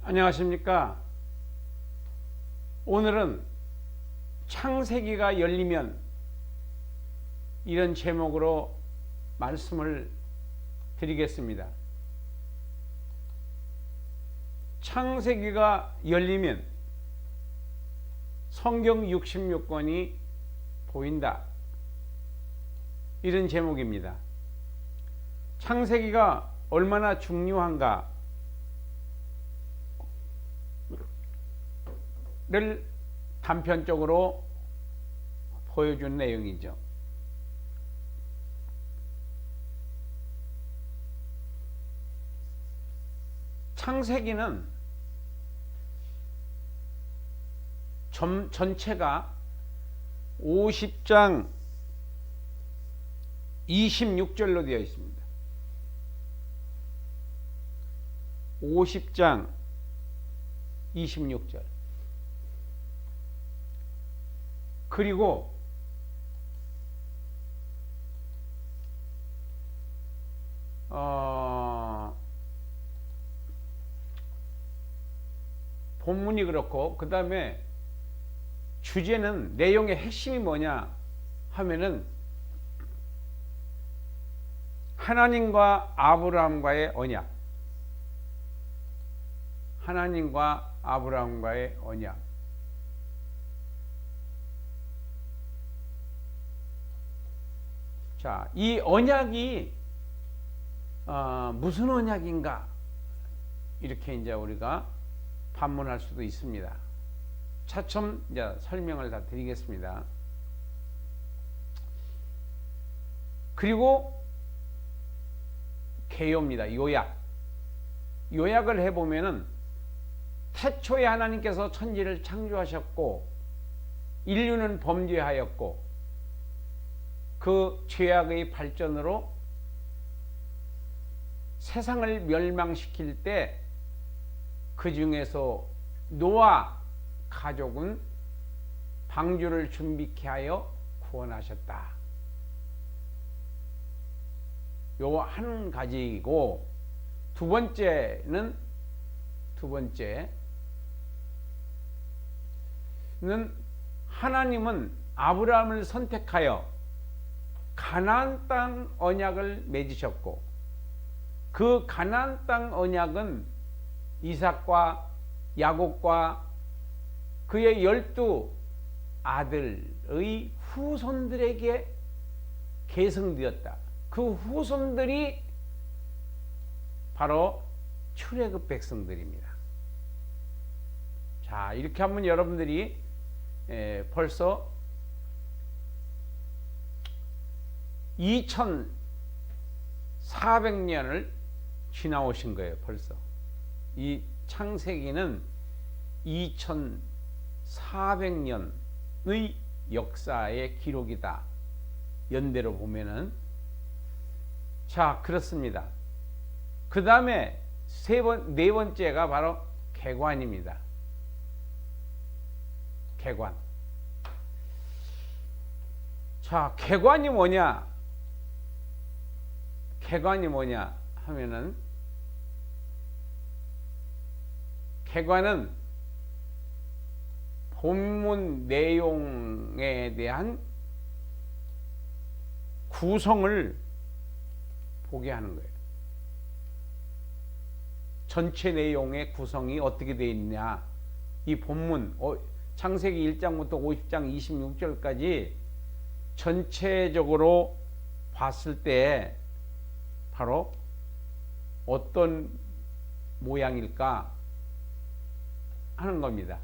안녕하십니까. 오늘은 창세기가 열리면 이런 제목으로 말씀을 드리겠습니다. 창세기가 열리면 성경 66권이 보인다. 이런 제목입니다. 창세기가 얼마나 중요한가 를 단편적으로 보여준 내용이죠. 창세기는 전체가 50장 26절로 되어 있습니다. 50장 26절. 그리고 본문이 그렇고 그 다음에 주제는 내용의 핵심이 뭐냐 하면은 하나님과 아브라함과의 언약, 하나님과 아브라함과의 언약. 자, 이 언약이 무슨 언약인가 이렇게 이제 우리가 반문할 수도 있습니다. 차츰 이제 설명을 다 드리겠습니다. 그리고 개요입니다. 요약을 해보면은 태초에 하나님께서 천지를 창조하셨고 인류는 범죄하였고 그 죄악의 발전으로 세상을 멸망시킬 때 그 중에서 노아 가족은 방주를 준비케 하여 구원하셨다. 요 한 가지이고, 두 번째는 하나님은 아브라함을 선택하여 가나안 땅 언약을 맺으셨고, 그 가나안 땅 언약은 이삭과 야곱과 그의 12 아들의 후손들에게 계승되었다. 그 후손들이 바로 출애굽 백성들입니다. 자, 이렇게 하면 여러분들이 벌써 2400년을 지나오신 거예요. 벌써 이 창세기는 2400년의 역사의 기록이다. 연대로 보면은. 자, 그렇습니다. 그 다음에 네 번째가 바로 개관입니다. 개관. 자, 개관이 뭐냐? 개관이 뭐냐 하면은, 개관은 본문 내용에 대한 구성을 보게 하는 거예요. 전체 내용의 구성이 어떻게 되어 있냐. 이 본문 창세기 1장부터 50장 26절까지 전체적으로 봤을 때 바로 어떤 모양일까 하는 겁니다.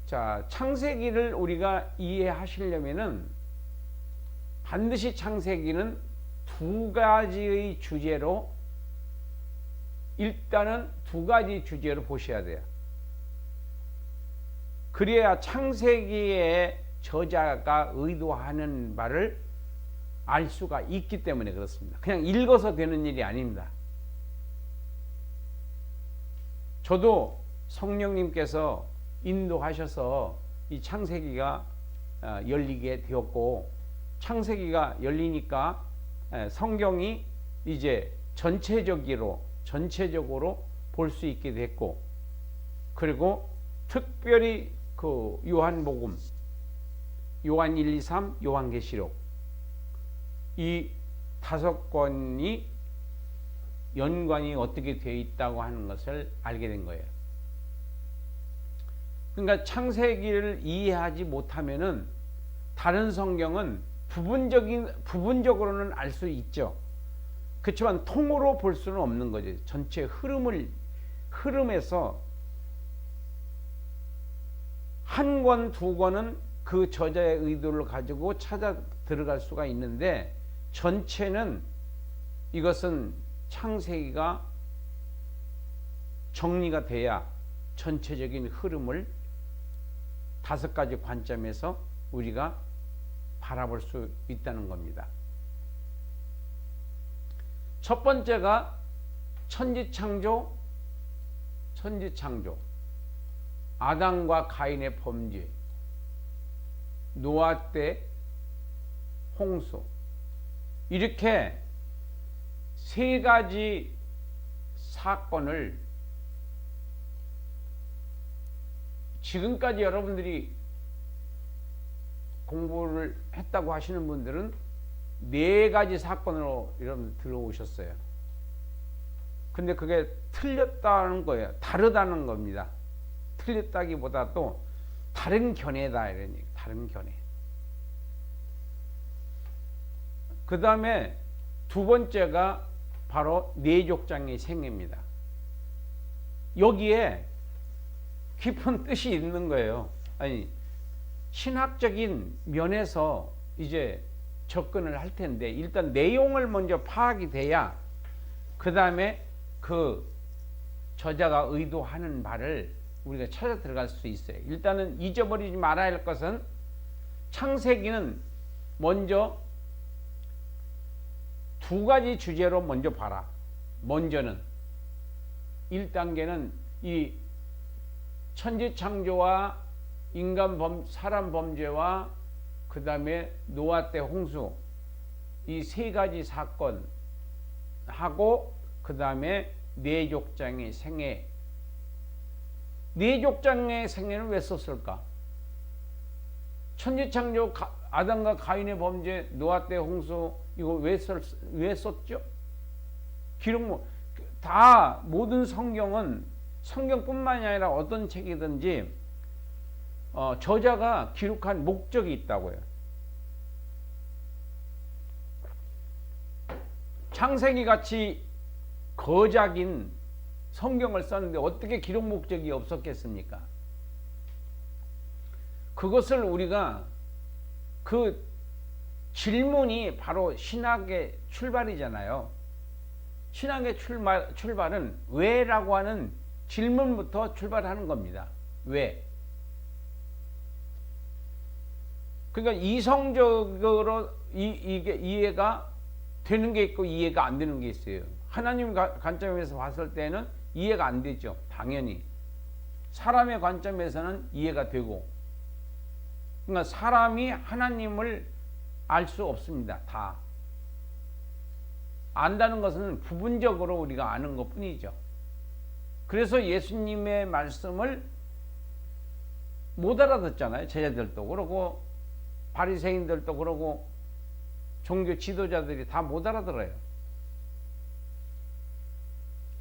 자, 창세기를 우리가 이해하시려면은 반드시 창세기는 두 가지의 주제로, 일단은 두 가지 주제로 보셔야 돼요. 그래야 창세기의 저자가 의도하는 바를 알 수가 있기 때문에 그렇습니다. 그냥 읽어서 되는 일이 아닙니다. 저도 성령님께서 인도하셔서 이 창세기가 열리게 되었고, 창세기가 열리니까 성경이 이제 전체적으로 볼 수 있게 됐고, 그리고 특별히 그 요한복음, 요한 1, 2, 3, 요한계시록 이 5권이 연관이 어떻게 되어 있다고 하는 것을 알게 된 거예요. 그러니까 창세기를 이해하지 못하면은 다른 성경은 부분적으로는 알 수 있죠. 그렇지만 통으로 볼 수는 없는 거죠. 전체 흐름에서 한 권, 두 권은 그 저자의 의도를 가지고 찾아 들어갈 수가 있는데, 전체는 이것은 창세기가 정리가 돼야 전체적인 흐름을 5가지 관점에서 우리가 바라볼 수 있다는 겁니다. 첫 번째가 천지창조. 아담과 가인의 범죄, 노아 때 홍수, 이렇게 3가지 사건을 지금까지 여러분들이 공부를 했다고 하시는 분들은 4가지 사건으로 여러분 들어오셨어요. 근데 그게 틀렸다는 거예요. 다르다는 겁니다. 틀렸다기보다도 다른 견해다, 이런 얘기. 다른 견해. 그 다음에 두 번째가 바로 내족장의 생애입니다. 여기에 깊은 뜻이 있는 거예요. 아니, 신학적인 면에서 이제 접근을 할 텐데, 일단 내용을 먼저 파악이 돼야 그 다음에 그 저자가 의도하는 바를 우리가 찾아 들어갈 수 있어요. 일단은 잊어버리지 말아야 할 것은, 창세기는 먼저 2가지 주제로 먼저 봐라. 먼저는 1단계는 이 천지창조와 사람 범죄와 그 다음에 노아 때 홍수, 이 3가지 사건 하고, 그 다음에 내족장의 생애. 내족장의 생애는 왜 썼을까? 천지창조, 아담과 가인의 범죄, 노아 때 홍수, 이거 왜 썼죠? 기록, 다 모든 성경은, 성경뿐만이 아니라 어떤 책이든지 저자가 기록한 목적이 있다고요. 창세기 같이 거작인 성경을 썼는데 어떻게 기록 목적이 없었겠습니까? 그것을 우리가, 그 질문이 바로 신학의 출발이잖아요. 신학의 출발은 왜라고 하는 질문부터 출발하는 겁니다. 왜? 그러니까 이성적으로 이게 이해가 되는 게 있고 이해가 안 되는 게 있어요. 하나님 관점에서 봤을 때는 이해가 안 되죠. 당연히. 사람의 관점에서는 이해가 되고. 그러니까 사람이 하나님을 알 수 없습니다. 다. 안다는 것은 부분적으로 우리가 아는 것 뿐이죠. 그래서 예수님의 말씀을 못 알아듣잖아요. 제자들도 그러고 바리새인들도 그러고 종교 지도자들이 다 못 알아들어요.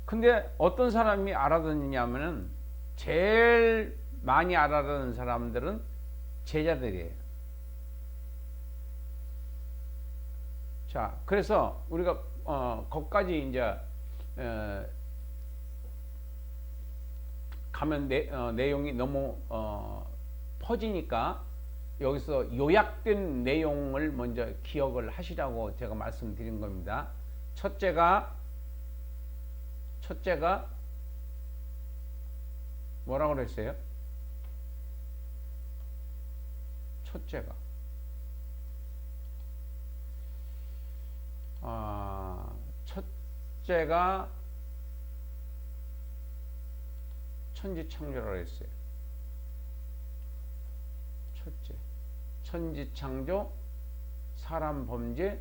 근데 어떤 사람이 알아듣느냐면은, 제일 많이 알아듣는 사람들은 제자들이에요. 자, 그래서 우리가 거기까지 이제 가면 내용이 너무 퍼지니까 여기서 요약된 내용을 먼저 기억을 하시라고 제가 말씀드린 겁니다. 첫째가 뭐라고 그랬어요? 첫째가 천지창조라고 했어요. 첫째, 천지창조, 사람 범죄,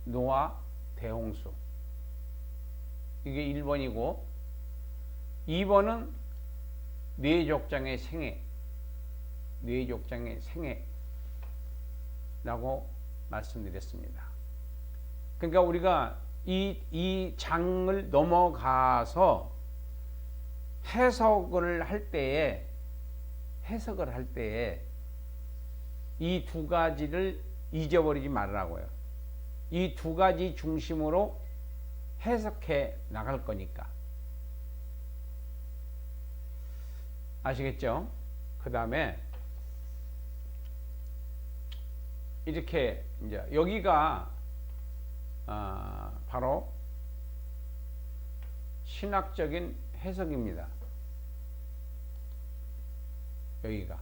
노아 대홍수. 이게 1번이고 2번은 뇌족장의 생애, 뇌족장의 생애라고 말씀드렸습니다. 그러니까 우리가 이 장을 넘어가서 해석을 할 때에 이 두 가지를 잊어버리지 말라고요. 이 두 가지 중심으로 해석해 나갈 거니까. 아시겠죠? 그 다음에 이렇게 이제 여기가 바로 신학적인 해석입니다. 여기가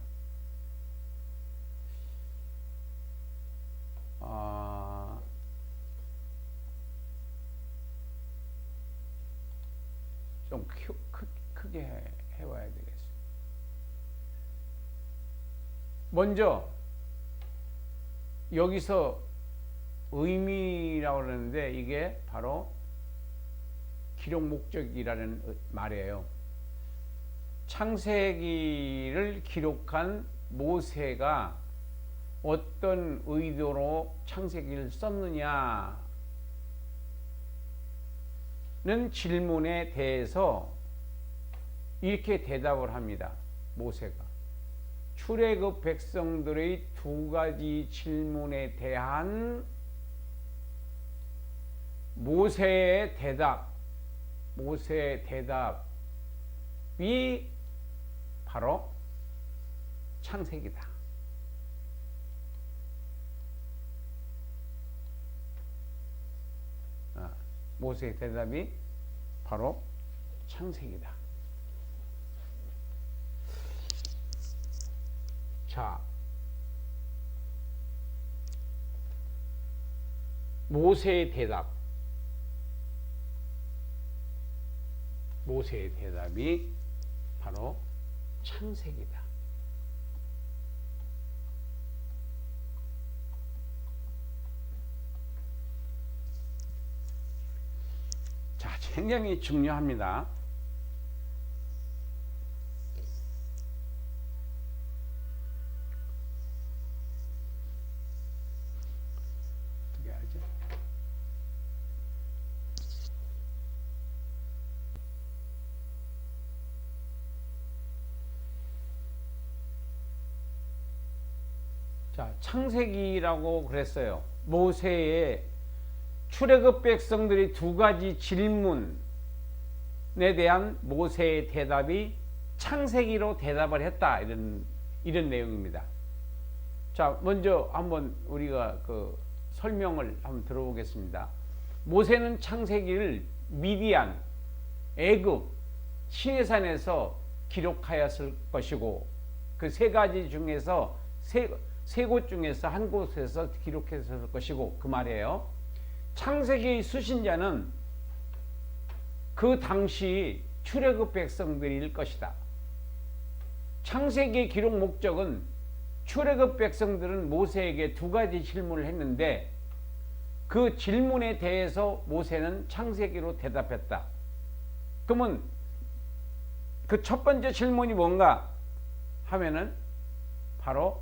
좀 크게 해와야 되겠어요. 먼저 여기서 의미라고 그러는데 이게 바로 기록 목적이라는 말이에요. 창세기를 기록한 모세가 어떤 의도로 창세기를 썼느냐는 질문에 대해서 이렇게 대답을 합니다. 모세가 출애굽 백성들의 두 가지 질문에 대한 모세의 대답이 바로 창세기다. 모세의 대답이 바로 창세기다. 자, 모세의 대답이 바로 창세기다. 자, 굉장히 중요합니다. 어떻게 하죠? 자, 창세기라고 그랬어요. 모세의 출애굽 백성들이 두 가지 질문에 대한 모세의 대답이 창세기로 대답을 했다. 이런 내용입니다. 자, 먼저 한번 우리가 그 설명을 한번 들어보겠습니다. 모세는 창세기를 미디안, 애굽, 시내산에서 기록하였을 것이고 그 세 가지 중에서 세 곳 중에서 한 곳에서 기록했을 것이고 그 말이에요. 창세기의 수신자는 그 당시 출애굽 백성들일 것이다. 창세기의 기록 목적은 출애굽 백성들은 모세에게 두 가지 질문을 했는데 그 질문에 대해서 모세는 창세기로 대답했다. 그러면 그 첫 번째 질문이 뭔가 하면은 바로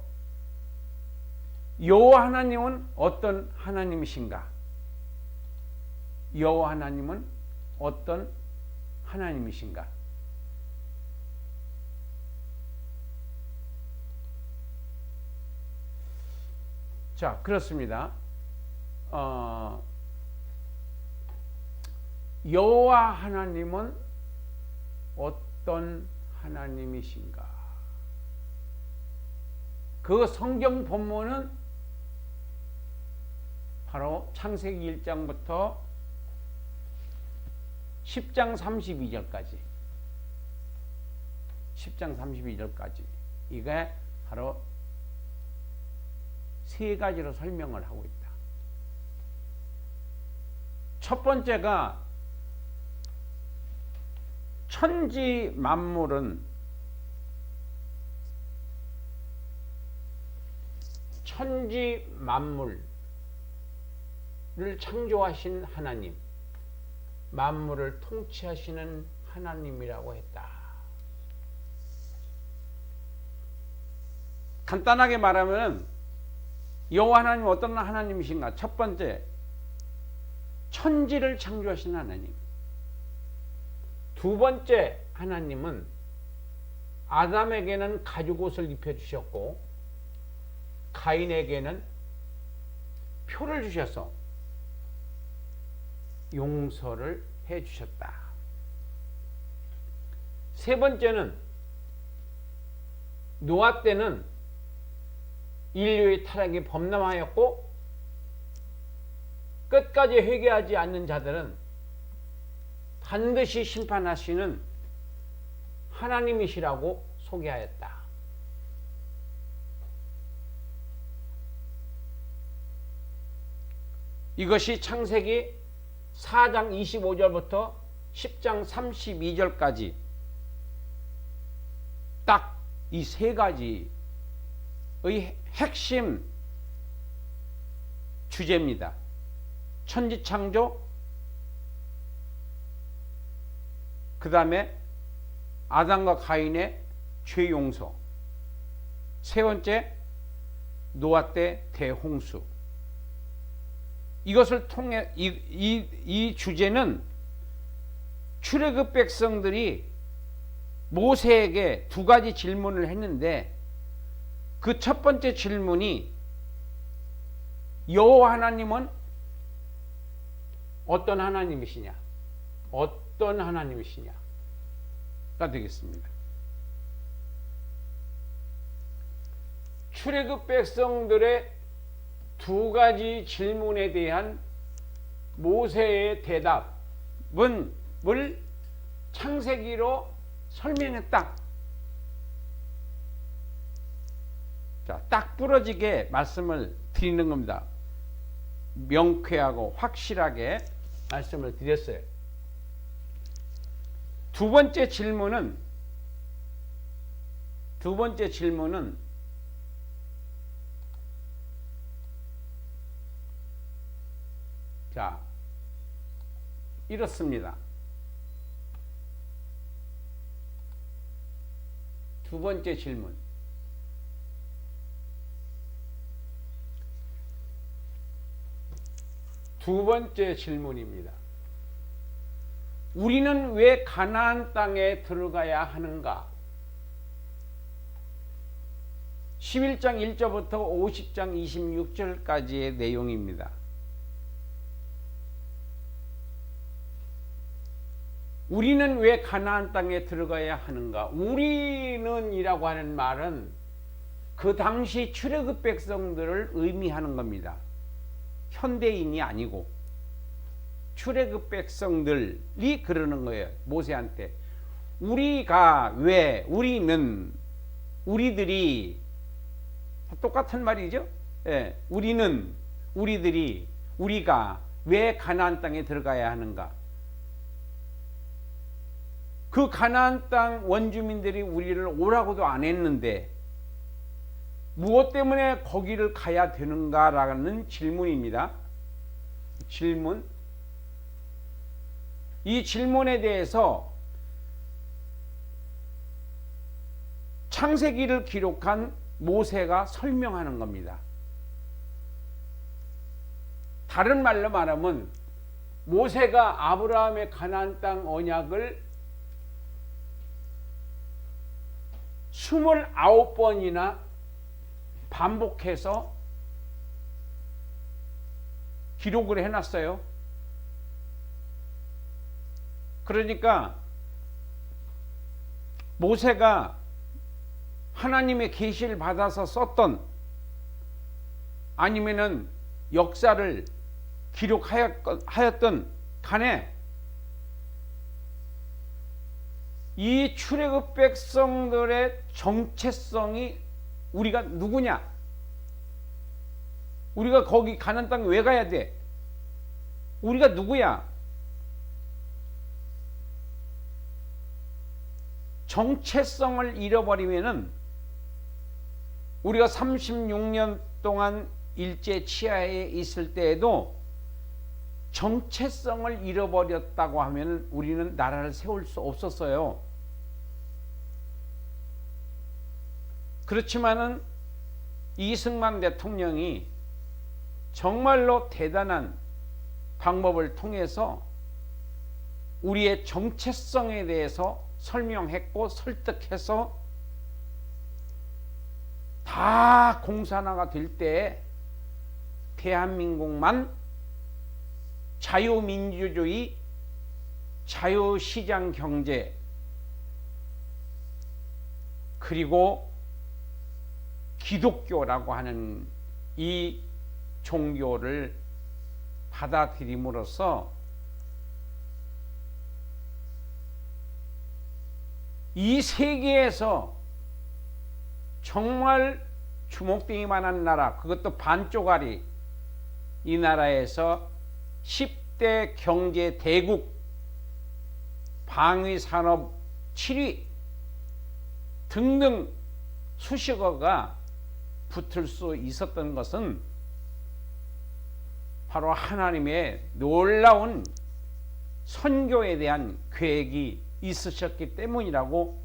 여호와 하나님은 어떤 하나님이신가? 여호와 하나님은 어떤 하나님이신가? 자, 그렇습니다. 여호와 하나님은 어떤 하나님이신가? 그 성경 본문은 바로 창세기 1장부터 10장 32절까지 10장 32절까지 이게 바로 세 가지로 설명을 하고 있다. 첫 번째가 천지 만물을 창조하신 하나님, 만물을 통치하시는 하나님이라고 했다. 간단하게 말하면 여호와 하나님 어떤 하나님이신가? 첫 번째, 천지를 창조하신 하나님. 두 번째, 하나님은 아담에게는 가죽옷을 입혀주셨고 가인에게는 표를 주셔서 용서를 해주셨다. 세 번째는 노아 때는 인류의 타락이 범람하였고 끝까지 회개하지 않는 자들은 반드시 심판하시는 하나님이시라고 소개하였다. 이것이 창세기 4장 25절부터 10장 32절까지 딱 이 세 가지의 핵심 주제입니다. 천지창조, 그 다음에 아담과 가인의 죄 용서, 세 번째 노아 때 대홍수. 이것을 통해 이 주제는 출애굽 백성들이 모세에게 두 가지 질문을 했는데 그 첫 번째 질문이 여호와 하나님은 어떤 하나님이시냐? 어떤 하나님이시냐가 되겠습니다. 출애굽 백성들의 두 가지 질문에 대한 모세의 대답은 창세기로 설명했다. 자, 딱 부러지게 말씀을 드리는 겁니다. 명쾌하고 확실하게 말씀을 드렸어요. 두 번째 질문은 자, 이렇습니다. 두 번째 질문. 두 번째 질문입니다. 우리는 왜 가나안 땅에 들어가야 하는가? 11장 1절부터 50장 26절까지의 내용입니다. 우리는 왜 가나안 땅에 들어가야 하는가? 우리는 이라고 하는 말은 그 당시 출애굽 백성들을 의미하는 겁니다. 현대인이 아니고 출애굽 백성들이 그러는 거예요. 모세한테 우리가 왜, 우리는, 우리들이 똑같은 말이죠. 예, 우리는, 우리들이, 우리가 왜 가나안 땅에 들어가야 하는가? 그 가나안 땅 원주민들이 우리를 오라고도 안 했는데 무엇 때문에 거기를 가야 되는가라는 질문입니다. 질문. 이 질문에 대해서 창세기를 기록한 모세가 설명하는 겁니다. 다른 말로 말하면 모세가 아브라함의 가나안 땅 언약을 29번이나 반복해서 기록을 해놨어요. 그러니까 모세가 하나님의 계시를 받아서 썼던 아니면은 역사를 기록하였던 간에 이 출애굽 백성들의 정체성이 우리가 누구냐? 우리가 거기 가나안 땅 왜 가야 돼? 우리가 누구야? 정체성을 잃어버리면은 우리가 36년 동안 일제 치하에 있을 때에도 정체성을 잃어버렸다고 하면 우리는 나라를 세울 수 없었어요. 그렇지만은 이승만 대통령이 정말로 대단한 방법을 통해서 우리의 정체성에 대해서 설명했고 설득해서 다 공산화가 될 때 대한민국만 자유민주주의, 자유시장 경제, 그리고 기독교라고 하는 이 종교를 받아들임으로써 이 세계에서 정말 주목되기 만한 나라, 그것도 반쪽짜리, 이 나라에서 10대 경제 대국, 방위산업 7위 등등 수식어가 붙을 수 있었던 것은 바로 하나님의 놀라운 선교에 대한 계획이 있으셨기 때문이라고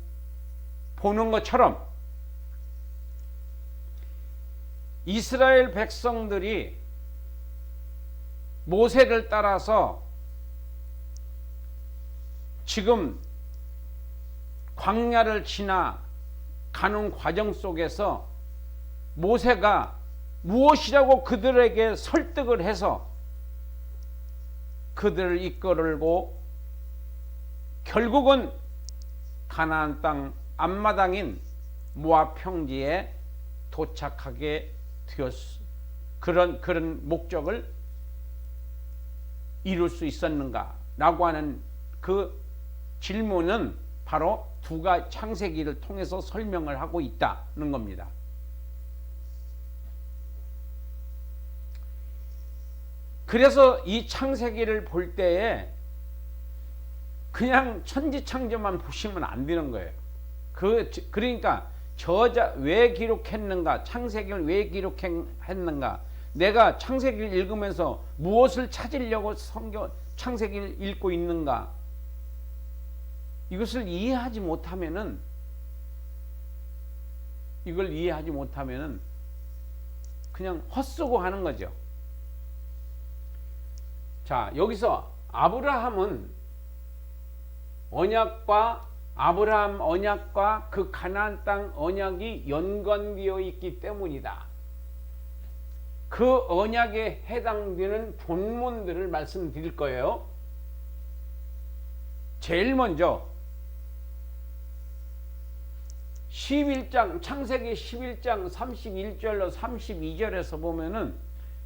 보는 것처럼, 이스라엘 백성들이 모세를 따라서 지금 광야를 지나 가는 과정 속에서 모세가 무엇이라고 그들에게 설득을 해서 그들을 이끌고 결국은 가나안 땅 앞마당인 모압 평지에 도착하게 되었, 그런 목적을 이룰 수 있었는가라고 하는 그 질문은 바로 창세기를 통해서 설명을 하고 있다는 겁니다. 그래서 이 창세기를 볼 때에 그냥 천지창조만 보시면 안 되는 거예요. 그러니까 저자 왜 기록했는가, 창세기를 왜 기록했는가, 내가 창세기를 읽으면서 무엇을 찾으려고 창세기를 읽고 있는가, 이것을 이해하지 못하면은, 이걸 이해하지 못하면은 그냥 헛쓰고 하는 거죠. 자, 여기서 아브라함은 아브라함 언약과 그 가나안 땅 언약이 연관되어 있기 때문이다. 그 언약에 해당되는 본문들을 말씀드릴 거예요. 제일 먼저 11장, 창세기 11장 31절로 32절에서 보면은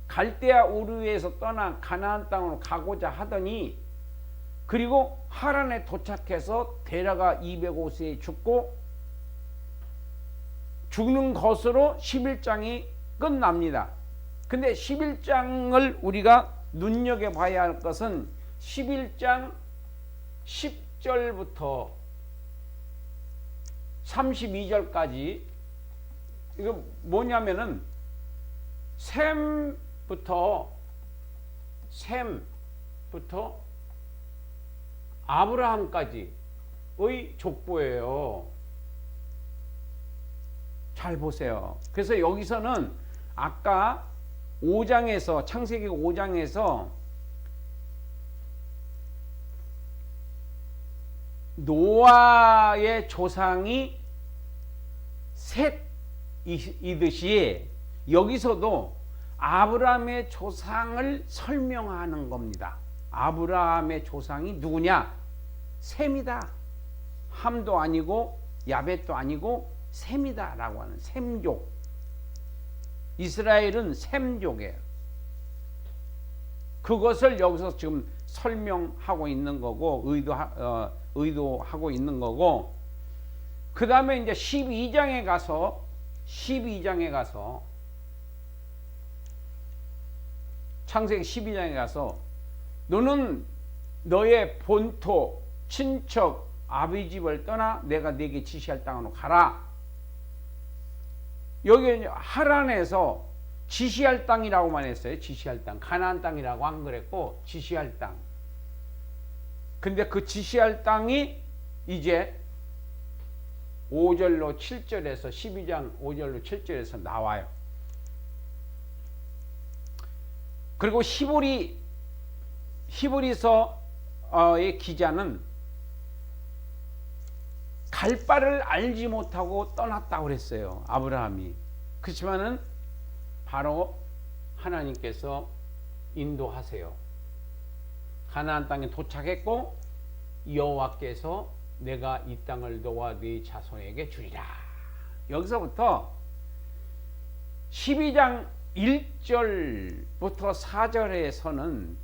갈대아 우르에서 떠나 가나안 땅으로 가고자 하더니, 그리고 하란에 도착해서 데라가 205세에 죽고 죽는 것으로 11장이 끝납니다. 근데 11장을 우리가 눈여겨봐야 할 것은 11장 10절부터 32절까지, 이거 뭐냐면은 셈부터 아브라함까지의 족보예요. 잘 보세요. 그래서 여기서는 아까 5장에서, 창세기 5장에서 노아의 조상이 셋이듯이 여기서도 아브라함의 조상을 설명하는 겁니다. 아브라함의 조상이 누구냐? 셈이다. 함도 아니고 야벳도 아니고 셈이다 라고 하는 셈족. 이스라엘은 셈족이에요. 그것을 여기서 지금 설명하고 있는 거고, 의도하고 있는 거고, 그 다음에 이제 12장에 가서 창세기 12장에 가서 너는 너의 본토, 친척, 아비 집을 떠나 내가 네게 지시할 땅으로 가라. 여기 하란에서 지시할 땅이라고만 했어요. 지시할 땅. 가나안 땅이라고 안 그랬고 지시할 땅. 근데 그 지시할 땅이 이제 5절로 7절에서 12장 5절로 7절에서 나와요. 그리고 히브리서의 기자는 갈 바를 알지 못하고 떠났다고 그랬어요. 아브라함이. 그렇지만은 바로 하나님께서 인도하세요. 가나안 땅에 도착했고 여호와께서 내가 이 땅을 너와 네 자손에게 주리라. 여기서부터 12장 1절부터 4절에서는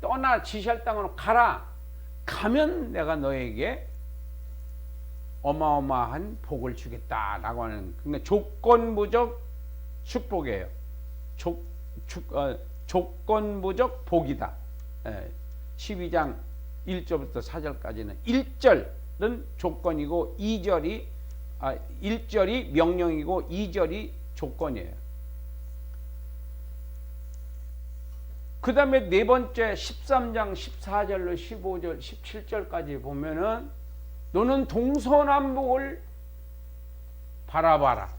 떠나 지시할 땅으로 가라. 가면 내가 너에게 어마어마한 복을 주겠다라고 하는, 그러니까 조건부적 축복이에요. 조건부적 복이다. 12장 1절부터 4절까지는 1절은 조건이고 1절이 명령이고 2절이 조건이에요. 그 다음에 네 번째 13장 14절로 15절 17절까지 보면은 너는 동서남북을 바라봐라.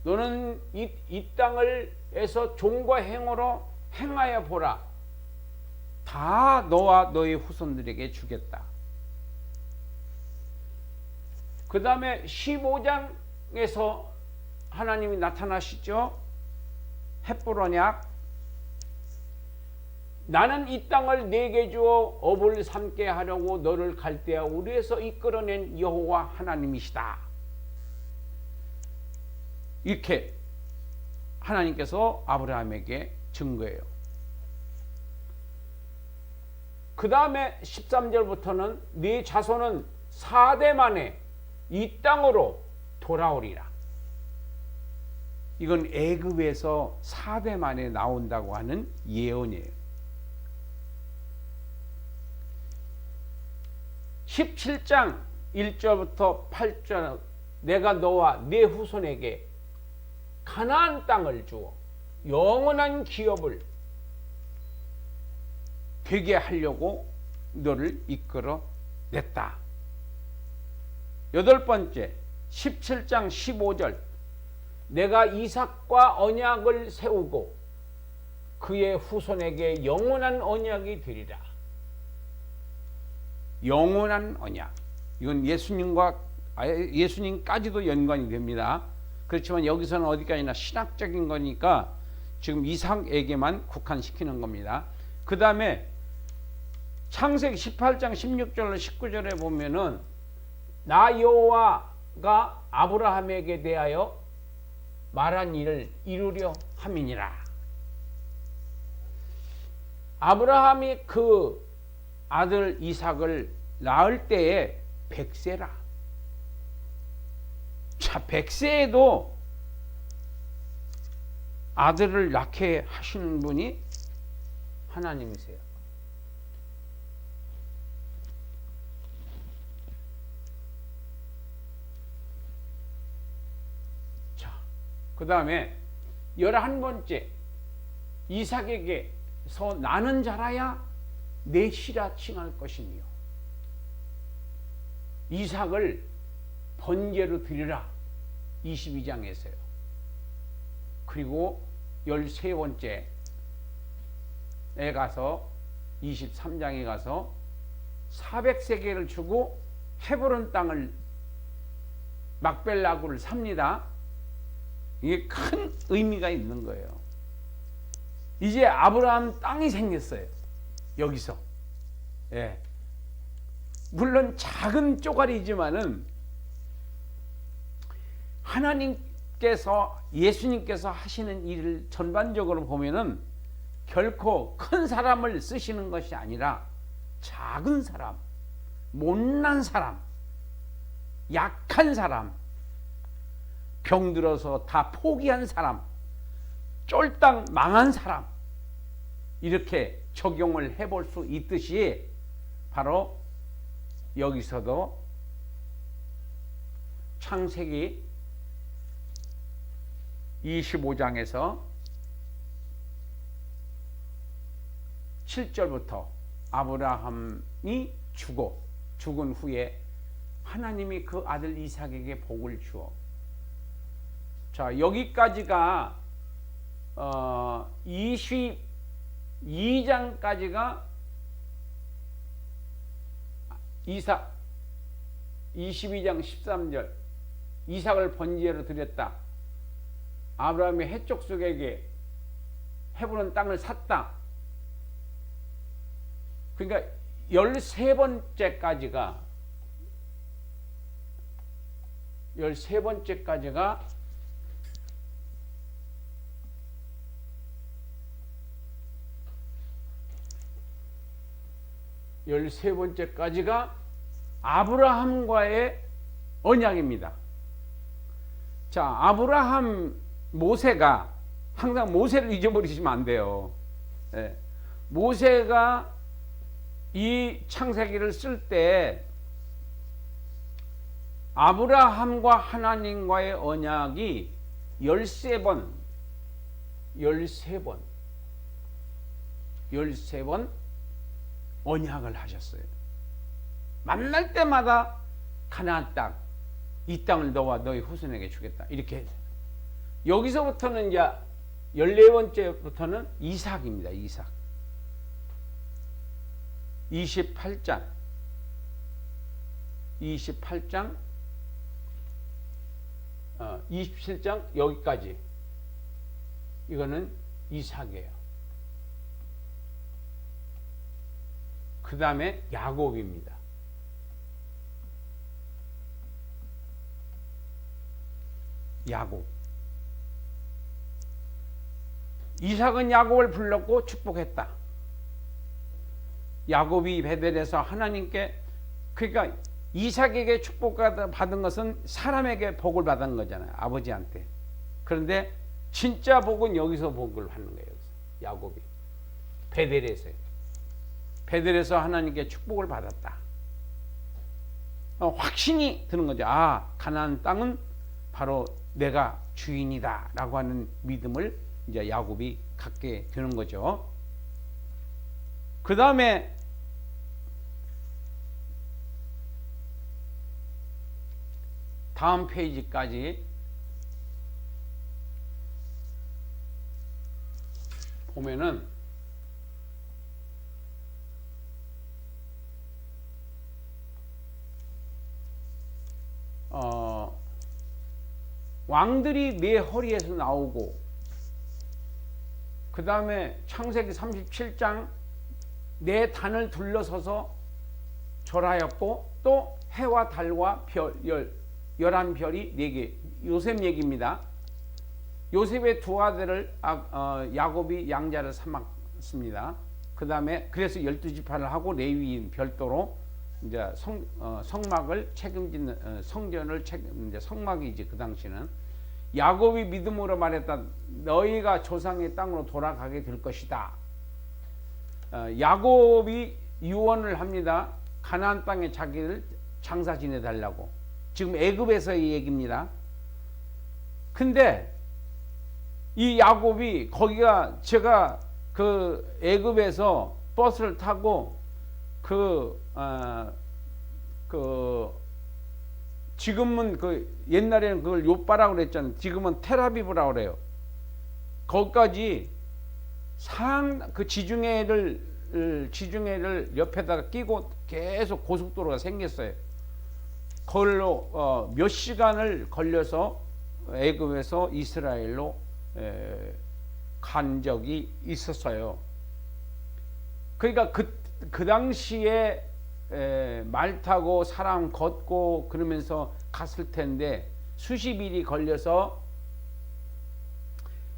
너는 이 땅을 에서 종과 행으로 행하여 보라. 다 너와 너의 후손들에게 주겠다. 그 다음에 15장에서 하나님이 나타나시죠. 헷볼 언약. 나는 이 땅을 네게 주어 업을 삼게 하려고 너를 갈대아 우리에서 이끌어낸 여호와 하나님이시다. 이렇게 하나님께서 아브라함에게 증거해요. 그 다음에 13절부터는 네 자손은 4대 만에 이 땅으로 돌아오리라. 이건 애굽에서 4대 만에 나온다고 하는 예언이에요. 17장 1절부터 8절 내가 너와 네 후손에게 가나안 땅을 주어 영원한 기업을 되게 하려고 너를 이끌어 냈다. 여덟 번째 17장 15절 내가 이삭과 언약을 세우고 그의 후손에게 영원한 언약이 되리라. 영원한 언약. 이건 예수님까지도 연관이 됩니다. 그렇지만 여기서는 어디까지나 신학적인 거니까 지금 이삭에게만 국한시키는 겁니다. 그 다음에 창세기 18장 16절로 19절에 보면은 나 여호와가 아브라함에게 대하여 말한 일을 이루려 함이니라. 아브라함이 그 아들 이삭을 낳을 때에 100세라. 자, 100세에도 아들을 낳게 하시는 분이 하나님이세요. 자, 그 다음에 11번째 이삭에게서 나는 자라야 내 씨라 칭할 것이니요. 이삭을 번제로 드리라. 22장에서요. 그리고 13번째에 가서 23장에 가서 400세겔을 주고 헤브론 땅을 막벨라구를 삽니다. 이게 큰 의미가 있는 거예요. 이제 아브라함 땅이 생겼어요. 여기서. 예. 물론 작은 쪼가리지만은 하나님께서 예수님께서 하시는 일을 전반적으로 보면은 결코 큰 사람을 쓰시는 것이 아니라 작은 사람, 못난 사람, 약한 사람, 병들어서 다 포기한 사람, 쫄딱 망한 사람, 이렇게 적용을 해볼 수 있듯이 바로 여기서도 창세기 25장에서 7절부터 아브라함이 죽은 후에 하나님이 그 아들 이삭에게 복을 주어. 자, 여기까지가 22장까지가 이삭, 22장 13절 이삭을 번제로 드렸다. 아브라함이 해족속에게 헤브론 땅을 샀다. 그러니까 13번째까지가 13번째까지가 아브라함과의 언약입니다. 자, 아브라함, 모세가 항상 모세를 잊어버리시면 안 돼요. 예. 모세가 이 창세기를 쓸 때 아브라함과 하나님과의 언약이 13번 언약을 하셨어요. 만날 때마다 가나안 땅, 이 땅을 너와 너희 후손에게 주겠다. 이렇게 했어요. 여기서부터는 이제 14번째부터는 이삭입니다. 이삭. 28장 27장 여기까지 이거는 이삭이에요. 그 다음에 야곱입니다. 야곱. 이삭은 야곱을 불렀고 축복했다. 야곱이 베델에서 하나님께, 그러니까 이삭에게 축복받은 것은 사람에게 복을 받은 거잖아요. 아버지한테. 그런데 진짜 복은 여기서 복을 받는 거예요. 야곱이 베델에서 하나님께 축복을 받았다. 확신이 드는 거죠. 아, 가나안 땅은 바로 내가 주인이다 라고 하는 믿음을 이제 야곱이 갖게 되는 거죠. 그 다음에 다음 페이지까지 보면은 왕들이 내 허리에서 나오고, 그 다음에 창세기 37장 내 단을 둘러서서 절하였고, 또 해와 달과 별 11별이 4개. 요셉 얘기입니다. 요셉의 두 아들을 야곱이 양자를 삼았습니다. 그 다음에 그래서 12지파를 하고 레위인 별도로 이제 성막을 책임지는 성전을 이제 성막이지. 그 당시는 야곱이 믿음으로 말했다. 너희가 조상의 땅으로 돌아가게 될 것이다. 야곱이 유언을 합니다. 가나안 땅에 자기를 장사 지내달라고. 지금 애굽에서의 얘기입니다. 근데 이 야곱이, 거기가 제가 그 애굽에서 버스를 타고 지금은 옛날에는 그걸 요바라고 그랬잖아요. 지금은 텔아비브라고 그래요. 거기까지 그 지중해를 옆에다가 끼고 계속 고속도로가 생겼어요. 그걸로 몇 시간을 걸려서 애굽에서 이스라엘로 간 적이 있었어요. 그러니까 그 당시에 말 타고 사람 걷고 그러면서 갔을 텐데 수십 일이 걸려서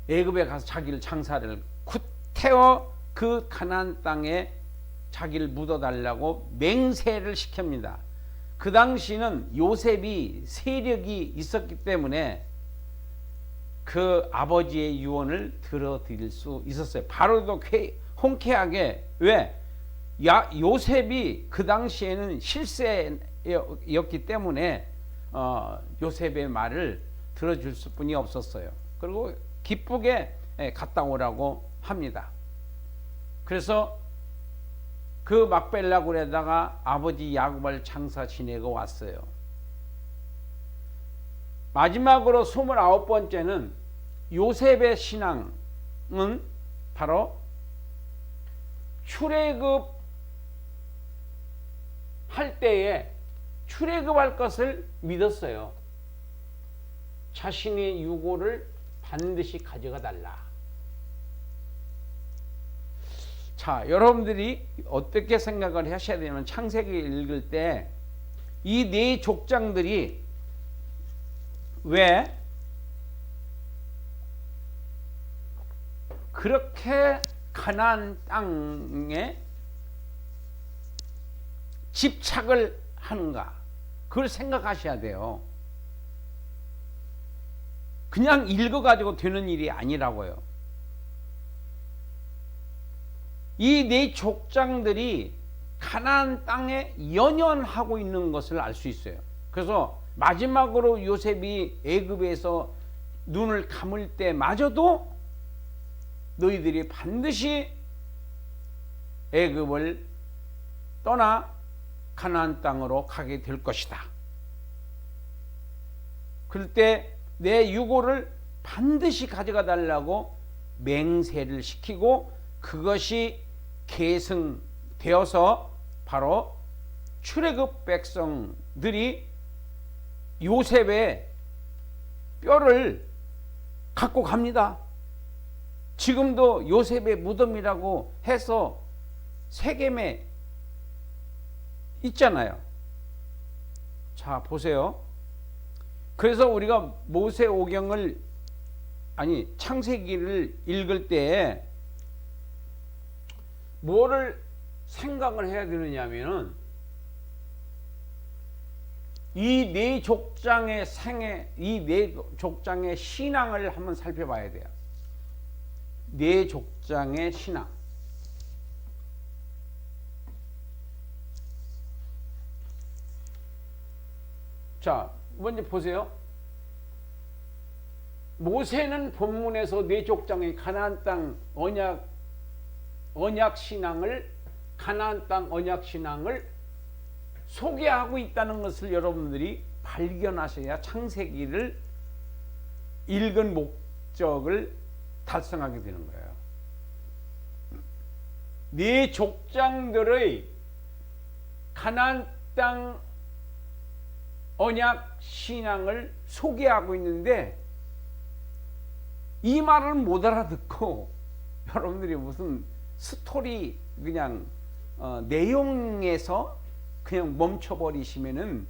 애굽에 가서 자기를 장사를 태워 그 가나안 땅에 자기를 묻어달라고 맹세를 시킵니다. 그 당시는 요셉이 세력이 있었기 때문에 그 아버지의 유언을 들어드릴 수 있었어요. 바로도 홍쾌하게. 왜? 요셉이 그 당시에는 실세였기 때문에 요셉의 말을 들어줄 수뿐이 없었어요. 그리고 기쁘게 갔다 오라고 합니다. 그래서 그 막벨라굴에다가 아버지 야곱을 장사 지내고 왔어요. 마지막으로 29번째는 요셉의 신앙은 바로 출애굽 할 때에 출애굽할 것을 믿었어요. 자신의 유고를 반드시 가져가 달라. 자, 여러분들이 어떻게 생각을 하셔야 되냐면 창세기 읽을 때 이 네 족장들이 왜 그렇게 가나안 땅에 집착을 하는가? 그걸 생각하셔야 돼요. 그냥 읽어가지고 되는 일이 아니라고요. 이 네 족장들이 가나안 땅에 연연하고 있는 것을 알 수 있어요. 그래서 마지막으로 요셉이 애굽에서 눈을 감을 때마저도 너희들이 반드시 애굽을 떠나 가나안 땅으로 가게 될 것이다. 그럴 때 내 유고를 반드시 가져가 달라고 맹세를 시키고 그것이 계승되어서 바로 출애굽 백성들이 요셉의 뼈를 갖고 갑니다. 지금도 요셉의 무덤이라고 해서 세겜에 있잖아요. 자, 보세요. 그래서 우리가 모세오경을 창세기를 읽을 때 뭐를 생각을 해야 되느냐면은 이 네 족장의 이 네 족장의 신앙을 한번 살펴봐야 돼요. 네 족장의 신앙. 자, 먼저 보세요. 모세는 본문에서 네 족장의 가나안 땅 언약 신앙을 가나안 땅 언약 신앙을 소개하고 있다는 것을 여러분들이 발견하셔야 창세기를 읽은 목적을 달성하게 되는 거예요. 네 족장들의 가나안 땅 언약 신앙을 소개하고 있는데 이 말을 못 알아듣고 여러분들이 무슨 스토리 그냥 내용에서 그냥 멈춰버리시면은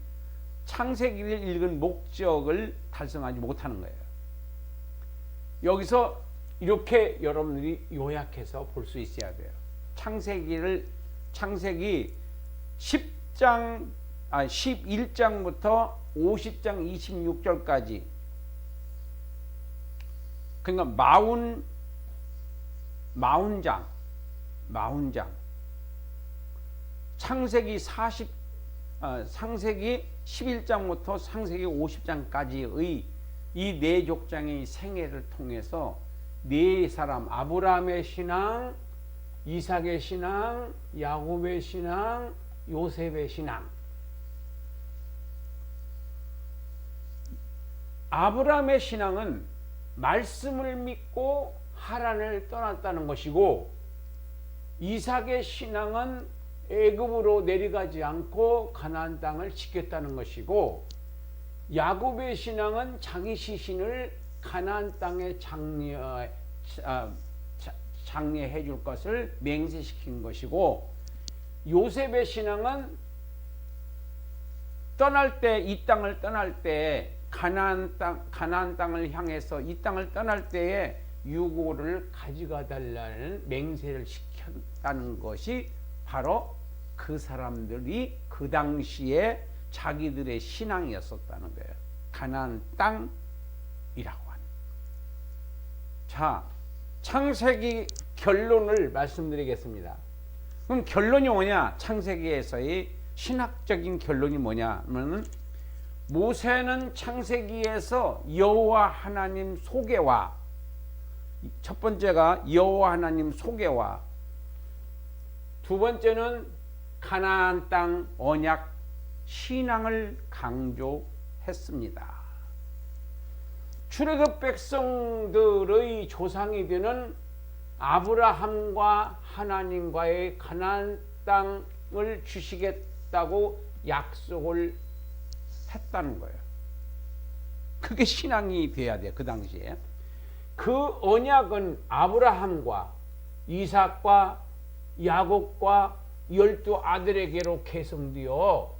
창세기를 읽은 목적을 달성하지 못하는 거예요. 여기서 이렇게 여러분들이 요약해서 볼 수 있어야 돼요. 창세기 11장부터 50장 26절까지 그러니까 40장 창세기 11장부터 창세기 50장까지의 이 네 족장의 생애를 통해서 네 사람 아브라함의 신앙, 이삭의 신앙, 야곱의 신앙, 요셉의 신앙. 아브라함의 신앙은 말씀을 믿고 하란을 떠났다는 것이고, 이삭의 신앙은 애굽으로 내려가지 않고 가나안 땅을 지켰다는 것이고, 야곱의 신앙은 자기 시신을 가나안 땅에 장례해 줄 것을 맹세시킨 것이고, 요셉의 신앙은 떠날 때, 이 땅을 떠날 때 가나안 땅을 향해서 이 땅을 떠날 때에 유고를 가져가 달라는 맹세를 시켰다는 것이 바로 그 사람들이 그 당시에 자기들의 신앙이었었다는 거예요. 가나안 땅이라고 하는. 자, 창세기 결론을 말씀드리겠습니다. 그럼 결론이 뭐냐? 창세기에서의 신학적인 결론이 뭐냐면은 모세는 창세기에서 여호와 하나님 소개와, 첫 번째가 여호와 하나님 소개와, 두 번째는 가나안 땅 언약 신앙을 강조했습니다. 출애굽 백성들의 조상이 되는 아브라함과 하나님과의 가나안 땅을 주시겠다고 약속을 했다는 거예요. 그게 신앙이 돼야 돼. 그 당시에 그 언약은 아브라함과 이삭과 야곱과 12아들에게로 계승되어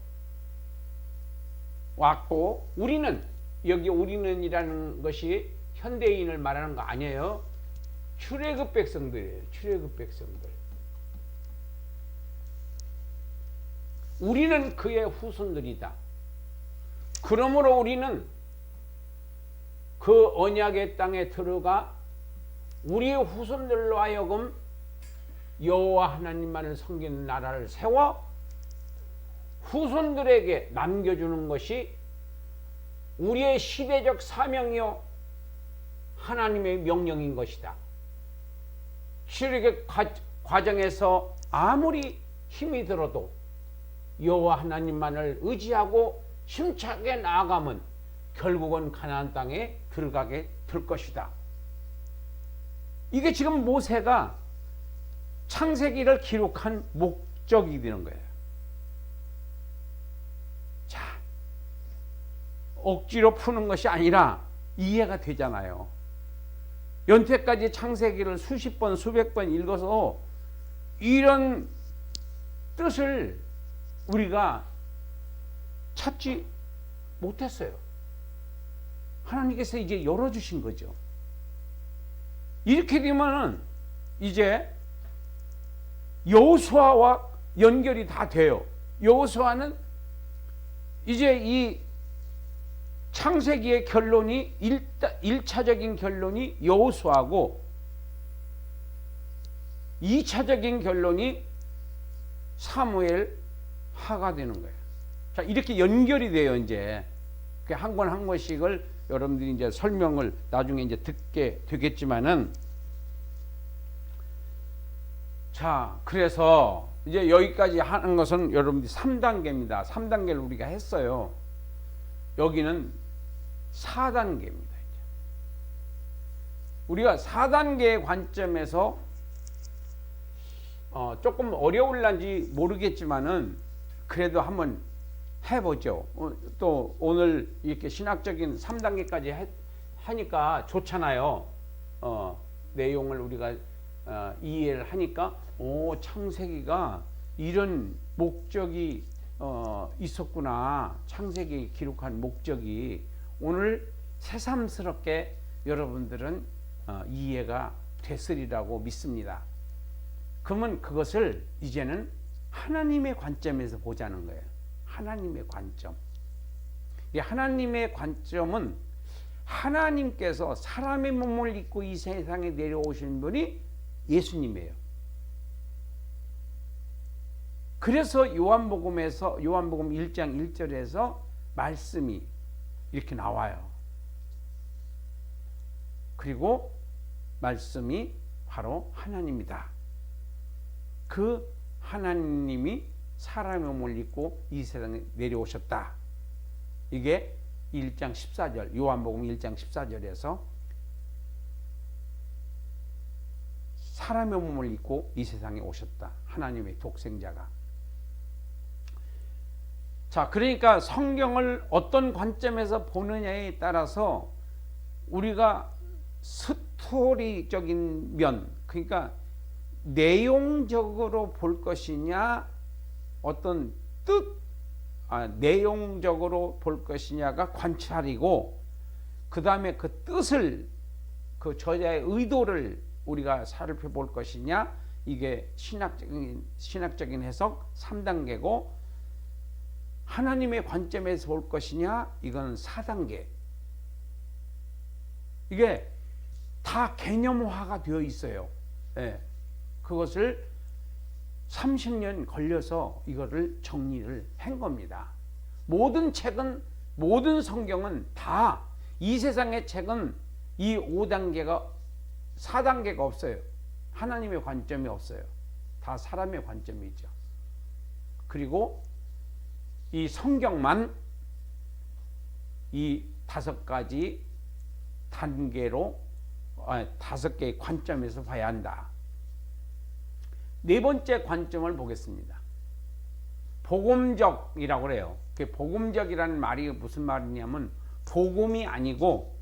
왔고, 우리는 여기 우리는이라는 것이 현대인을 말하는 거 아니에요. 출애굽 백성들이에요. 출애굽 백성들. 우리는 그의 후손들이다. 그러므로 우리는 그 언약의 땅에 들어가 우리의 후손들로 하여금 여호와 하나님만을 섬기는 나라를 세워 후손들에게 남겨주는 것이 우리의 시대적 사명이요 하나님의 명령인 것이다. 출애굽 과정에서 아무리 힘이 들어도 여호와 하나님만을 의지하고 힘차게 나아가면 결국은 가나안 땅에 들어가게 될 것이다. 이게 지금 모세가 창세기를 기록한 목적이 되는 거예요. 자, 억지로 푸는 것이 아니라 이해가 되잖아요. 연태까지 창세기를 수십 번, 수백 번 읽어서 이런 뜻을 우리가 찾지 못했어요. 하나님께서 이제 열어주신 거죠. 이렇게 되면은 이제 여호수아와 연결이 다 돼요. 여호수아는 이제 이 창세기의 결론이 1차적인 결론이 여호수아고 2차적인 결론이 사무엘 하가 되는 거예요. 자, 이렇게 연결이 돼요. 이제 한 권 한 권씩을 여러분들이 이제 설명을 나중에 이제 듣게 되겠지만은, 자, 그래서 이제 여기까지 하는 것은 여러분들이 3단계입니다. 3단계를 우리가 했어요. 여기는 4단계입니다. 우리가 4단계의 관점에서 조금 어려울란지 모르겠지만은 그래도 한번 해보죠. 또 오늘 이렇게 신학적인 3단계까지 하니까 좋잖아요. 내용을 우리가 이해를 하니까 창세기가 이런 목적이 있었구나. 창세기 기록한 목적이 오늘 새삼스럽게 여러분들은 이해가 됐으리라고 믿습니다. 그러면 그것을 이제는 하나님의 관점에서 보자는 거예요. 하나님의 관점. 이 하나님의 관점은 하나님께서 사람의 몸을 입고 이 세상에 내려오신 분이 예수님이에요. 그래서 요한복음 1장 1절에서 말씀이 이렇게 나와요. 그리고 말씀이 바로 하나님이다. 그 하나님이 사람의 몸을 입고 이 세상에 내려오셨다. 이게 1장 14절, 요한복음 1장 14절에서 사람의 몸을 입고 이 세상에 오셨다. 하나님의 독생자가. 자, 그러니까 성경을 어떤 관점에서 보느냐에 따라서 우리가 스토리적인 면, 그러니까 내용적으로 볼 것이냐, 어떤 내용적으로 볼 것이냐가 관찰이고, 그 다음에 그 뜻을, 그 저자의 의도를 우리가 살펴볼 것이냐, 이게 신학적인 해석 3단계고, 하나님의 관점에서 볼 것이냐, 이건 4단계. 이게 다 개념화가 되어 있어요. 예. 그것을 30년 걸려서 이거를 정리를 한 겁니다. 모든 책은, 모든 성경은 다, 이 세상의 책은 이 5단계가, 4단계가 없어요. 하나님의 관점이 없어요. 다 사람의 관점이죠. 그리고 이 성경만 이 5가지 단계로 5개의 관점에서 봐야 한다. 네 번째 관점을 보겠습니다. 복음적이라고 그래요. 복음적이라는 말이 무슨 말이냐면 복음이 아니고,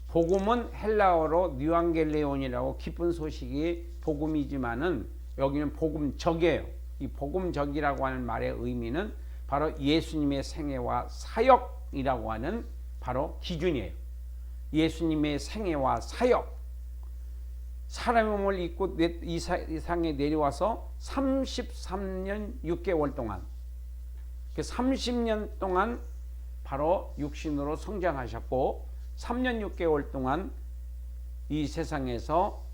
복음은 헬라어로 뉴앙겔레온이라고 기쁜 소식이 복음이지만은 여기는 복음적이에요. 이 복음적이라고 하는 말의 의미는 바로 예수님의 생애와 사역이라고 하는 바로 기준이에요. 예수님의 생애와 사역. 사람의 몸을 입고 이 세상에 내려와서 33년 6개월 동안, 30년 동안 바로 육신으로 성장하셨고 3년 6개월 동안 이 세상에서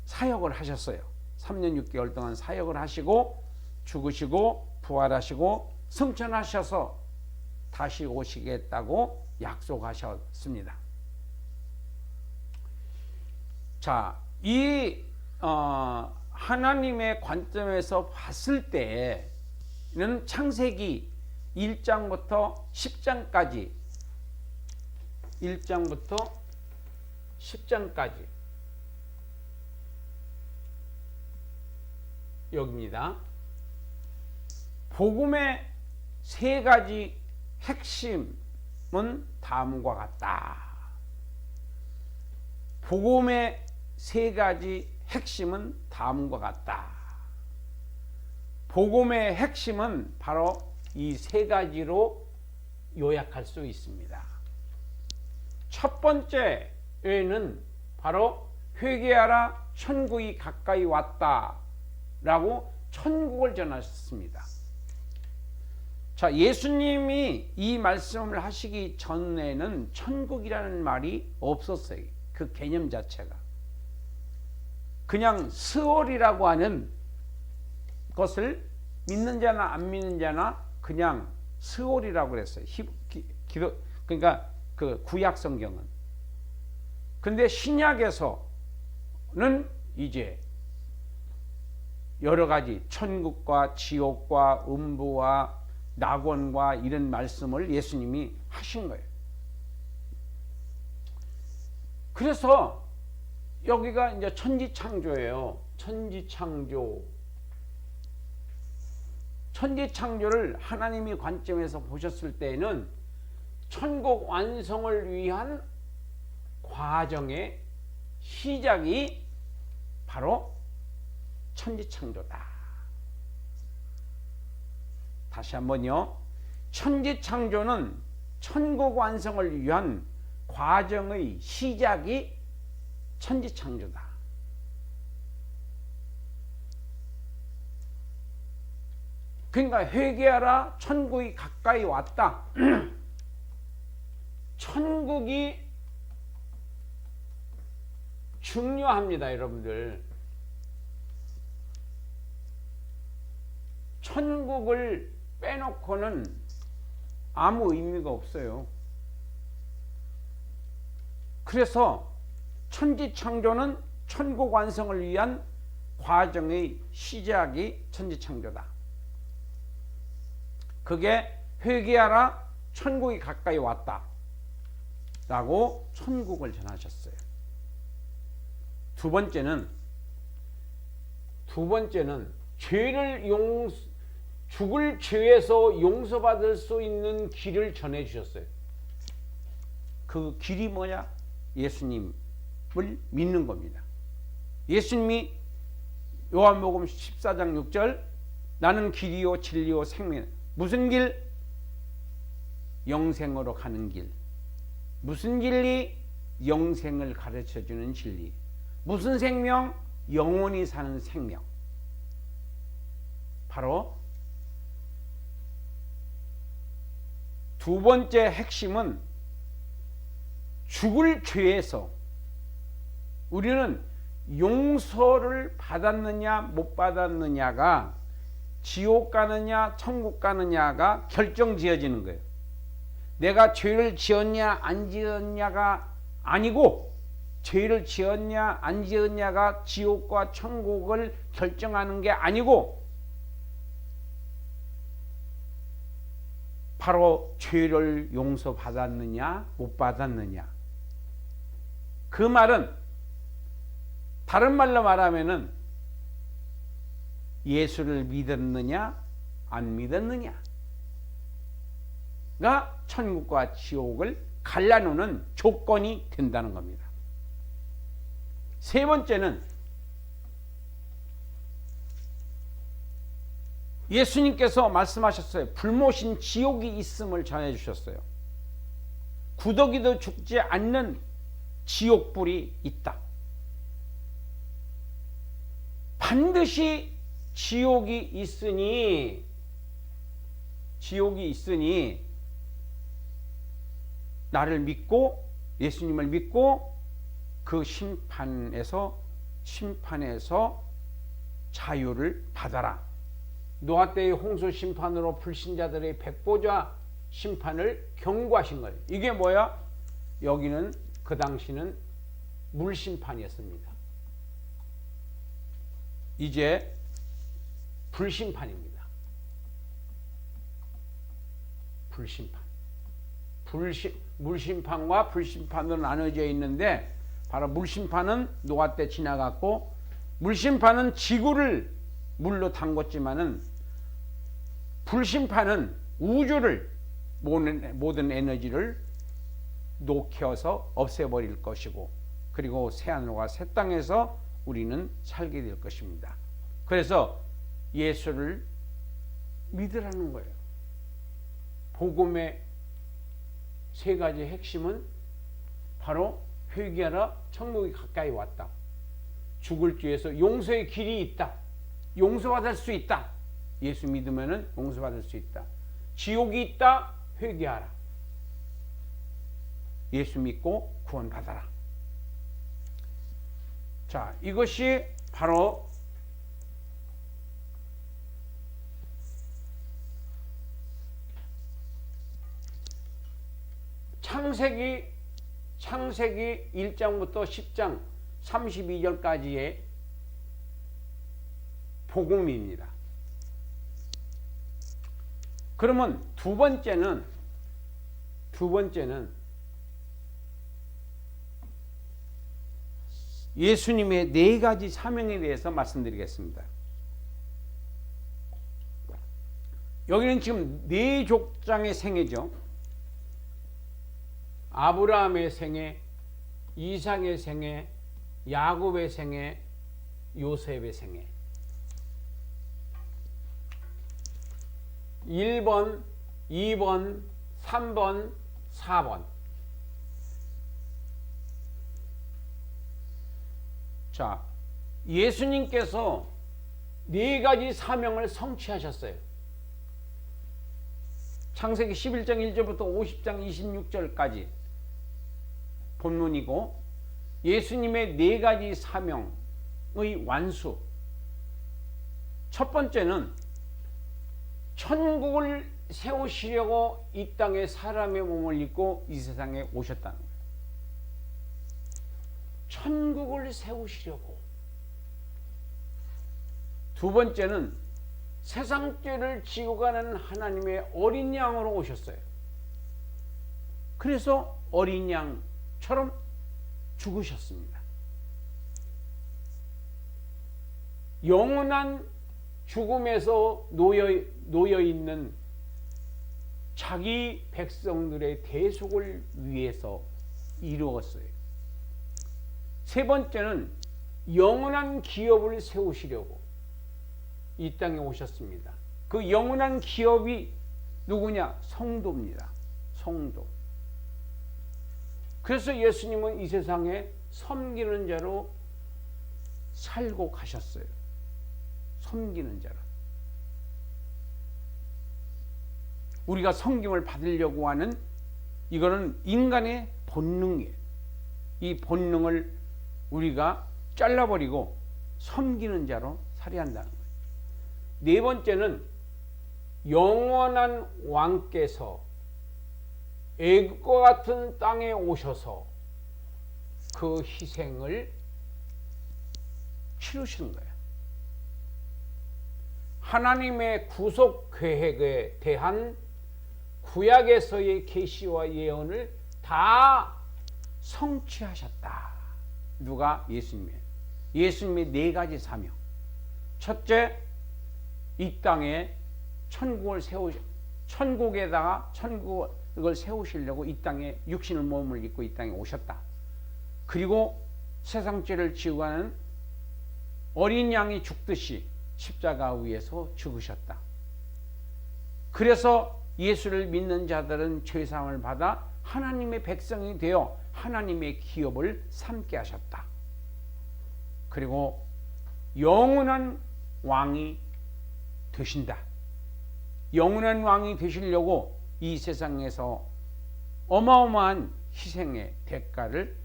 사역을 하셨어요. 3년 6개월 동안 사역을 하시고 죽으시고 부활하시고 승천하셔서 다시 오시겠다고 약속하셨습니다. 자, 이 하나님의 관점에서 봤을 때는 창세기 1장부터 10장까지 1장부터 10장까지 여기입니다. 복음의 3가지 핵심은 다음과 같다. 복음의 3가지 핵심은 다음과 같다. 복음의 핵심은 바로 이 3가지로 요약할 수 있습니다. 첫 번째는 바로 회개하라, 천국이 가까이 왔다 라고 천국을 전하셨습니다. 자, 예수님이 이 말씀을 하시기 전에는 천국이라는 말이 없었어요. 그 개념 자체가. 그냥 스월이라고 하는 것을 믿는 자나 안 믿는 자나 그냥 스월이라고 그랬어요. 그러니까 그 구약 성경은. 근데 신약에서는 이제 여러 가지 천국과 지옥과 음부와 낙원과 이런 말씀을 예수님이 하신 거예요. 그래서 여기가 이제 천지창조예요. 천지창조를 하나님이 관점에서 보셨을 때에는 천국 완성을 위한 과정의 시작이 바로 천지창조다. 다시 한번요. 천지창조는 천국 완성을 위한 과정의 시작이 천지창조다. 그러니까 회개하라, 천국이 가까이 왔다. 천국이 중요합니다, 여러분들. 천국을 빼놓고는 아무 의미가 없어요. 그래서 천지창조는 천국 완성을 위한 과정의 시작이 천지창조다. 그게 회개하라, 천국이 가까이 왔다 라고 천국을 전하셨어요. 두 번째는 죽을 죄에서 용서받을 수 있는 길을 전해주셨어요. 그 길이 뭐냐? 예수님을 믿는 겁니다. 예수님이 요한복음 14장 6절 나는 길이요 진리요 생명. 무슨 길? 영생으로 가는 길. 무슨 진리? 영생을 가르쳐주는 진리. 무슨 생명? 영원히 사는 생명. 바로 두 번째 핵심은 죽을 죄에서 우리는 용서를 받았느냐 못 받았느냐가 지옥 가느냐 천국 가느냐가 결정지어지는 거예요. 내가 죄를 지었냐 안 지었냐가 아니고 죄를 지었냐 안 지었냐가 지옥과 천국을 결정하는 게 아니고 바로 죄를 용서받았느냐 못 받았느냐. 그 말은 다른 말로 말하면은 예수를 믿었느냐 안 믿었느냐가 천국과 지옥을 갈라놓는 조건이 된다는 겁니다. 세 번째는 예수님께서 말씀하셨어요. 불모신 지옥이 있음을 전해주셨어요. 구더기도 죽지 않는 지옥불이 있다. 반드시 지옥이 있으니 나를 믿고 예수님을 믿고 그 심판에서 자유를 받아라. 노아 때의 홍수 심판으로 불신자들의 백보자 심판을 경고하신 거예요. 이게 뭐야? 여기는 그 당시는 물심판이었습니다. 이제 불심판입니다. 불심판. 물심판과 불심판으로 나눠져 있는데 바로 물심판은 노아 때 지나갔고 물심판은 지구를 물로 담궜지만은 불심판은 우주를 모든 에너지를 녹여서 없애버릴 것이고 그리고 새하늘과 새 땅에서 우리는 살게 될 것입니다. 그래서 예수를 믿으라는 거예요. 복음의 세 가지 핵심은 바로 회개하라, 천국이 가까이 왔다. 죽을 뒤에서 용서의 길이 있다. 용서받을 수 있다. 예수 믿으면은 용서받을 수 있다. 지옥이 있다. 회개하라. 예수 믿고 구원받아라. 자, 이것이 바로 창세기 1장부터 10장 32절까지의 복음입니다. 그러면 두 번째는 예수님의 네 가지 사명에 대해서 말씀드리겠습니다. 여기는 지금 네 족장의 생애죠. 아브라함의 생애, 이삭의 생애, 야곱의 생애, 요셉의 생애. 1번, 2번, 3번, 4번. 자, 예수님께서 네 가지 사명을 성취하셨어요. 창세기 11장 1절부터 50장 26절까지 본문이고 예수님의 네 가지 사명의 완수. 첫 번째는 천국을 세우시려고 이 땅에 사람의 몸을 입고 이 세상에 오셨다는 거예요. 천국을 세우시려고. 두 번째는 세상 죄를 지고 가는 하나님의 어린 양으로 오셨어요. 그래서 어린 양처럼 죽으셨습니다. 영원한 죽음에서 놓여 있는 자기 백성들의 대속을 위해서 이루었어요. 세 번째는 영원한 기업을 세우시려고 이 땅에 오셨습니다. 그 영원한 기업이 누구냐? 성도입니다. 성도. 그래서 예수님은 이 세상에 섬기는 자로 살고 가셨어요. 섬기는 자로. 우리가 섬김을 받으려고 하는 이거는 인간의 본능이에요. 이 본능을 우리가 잘라버리고 섬기는 자로 살아야 한다는 거예요. 네 번째는 영원한 왕께서 애국과 같은 땅에 오셔서 그 희생을 치르신 거예요. 하나님의 구속 계획에 대한 구약에서의 계시와 예언을 다 성취하셨다. 누가? 예수님이에요. 예수님의 네 가지 사명. 첫째, 이 땅에 천국에다가 천국을 세우시려고 이 땅에 육신의 몸을 입고 이 땅에 오셨다. 그리고 세상 죄를 지우고 하는 어린 양이 죽듯이 십자가 위에서 죽으셨다. 그래서 예수를 믿는 자들은 죄사함을 받아 하나님의 백성이 되어 하나님의 기업을 삼게 하셨다. 그리고 영원한 왕이 되신다. 영원한 왕이 되시려고 이 세상에서 어마어마한 희생의 대가를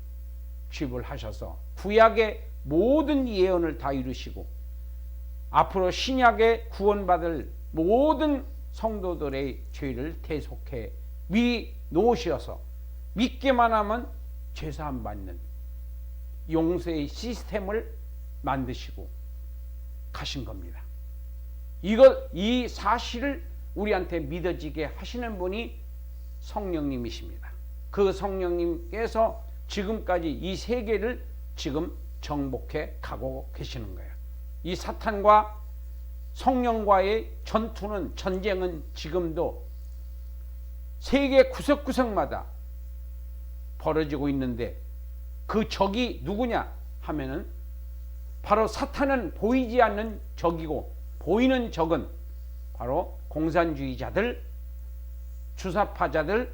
지불하셔서 구약의 모든 예언을 다 이루시고 앞으로 신약에 구원받을 모든 성도들의 죄를 대속해 미리 놓으셔서 믿기만 하면 죄사함 받는 용서의 시스템을 만드시고 가신 겁니다. 이 사실을 우리한테 믿어지게 하시는 분이 성령님이십니다. 그 성령님께서 지금까지 이 세계를 지금 정복해 가고 계시는 거예요. 이 사탄과 성령과의 전쟁은 지금도 세계 구석구석마다 벌어지고 있는데 그 적이 누구냐 하면은 바로 사탄은 보이지 않는 적이고 보이는 적은 바로 공산주의자들, 주사파자들,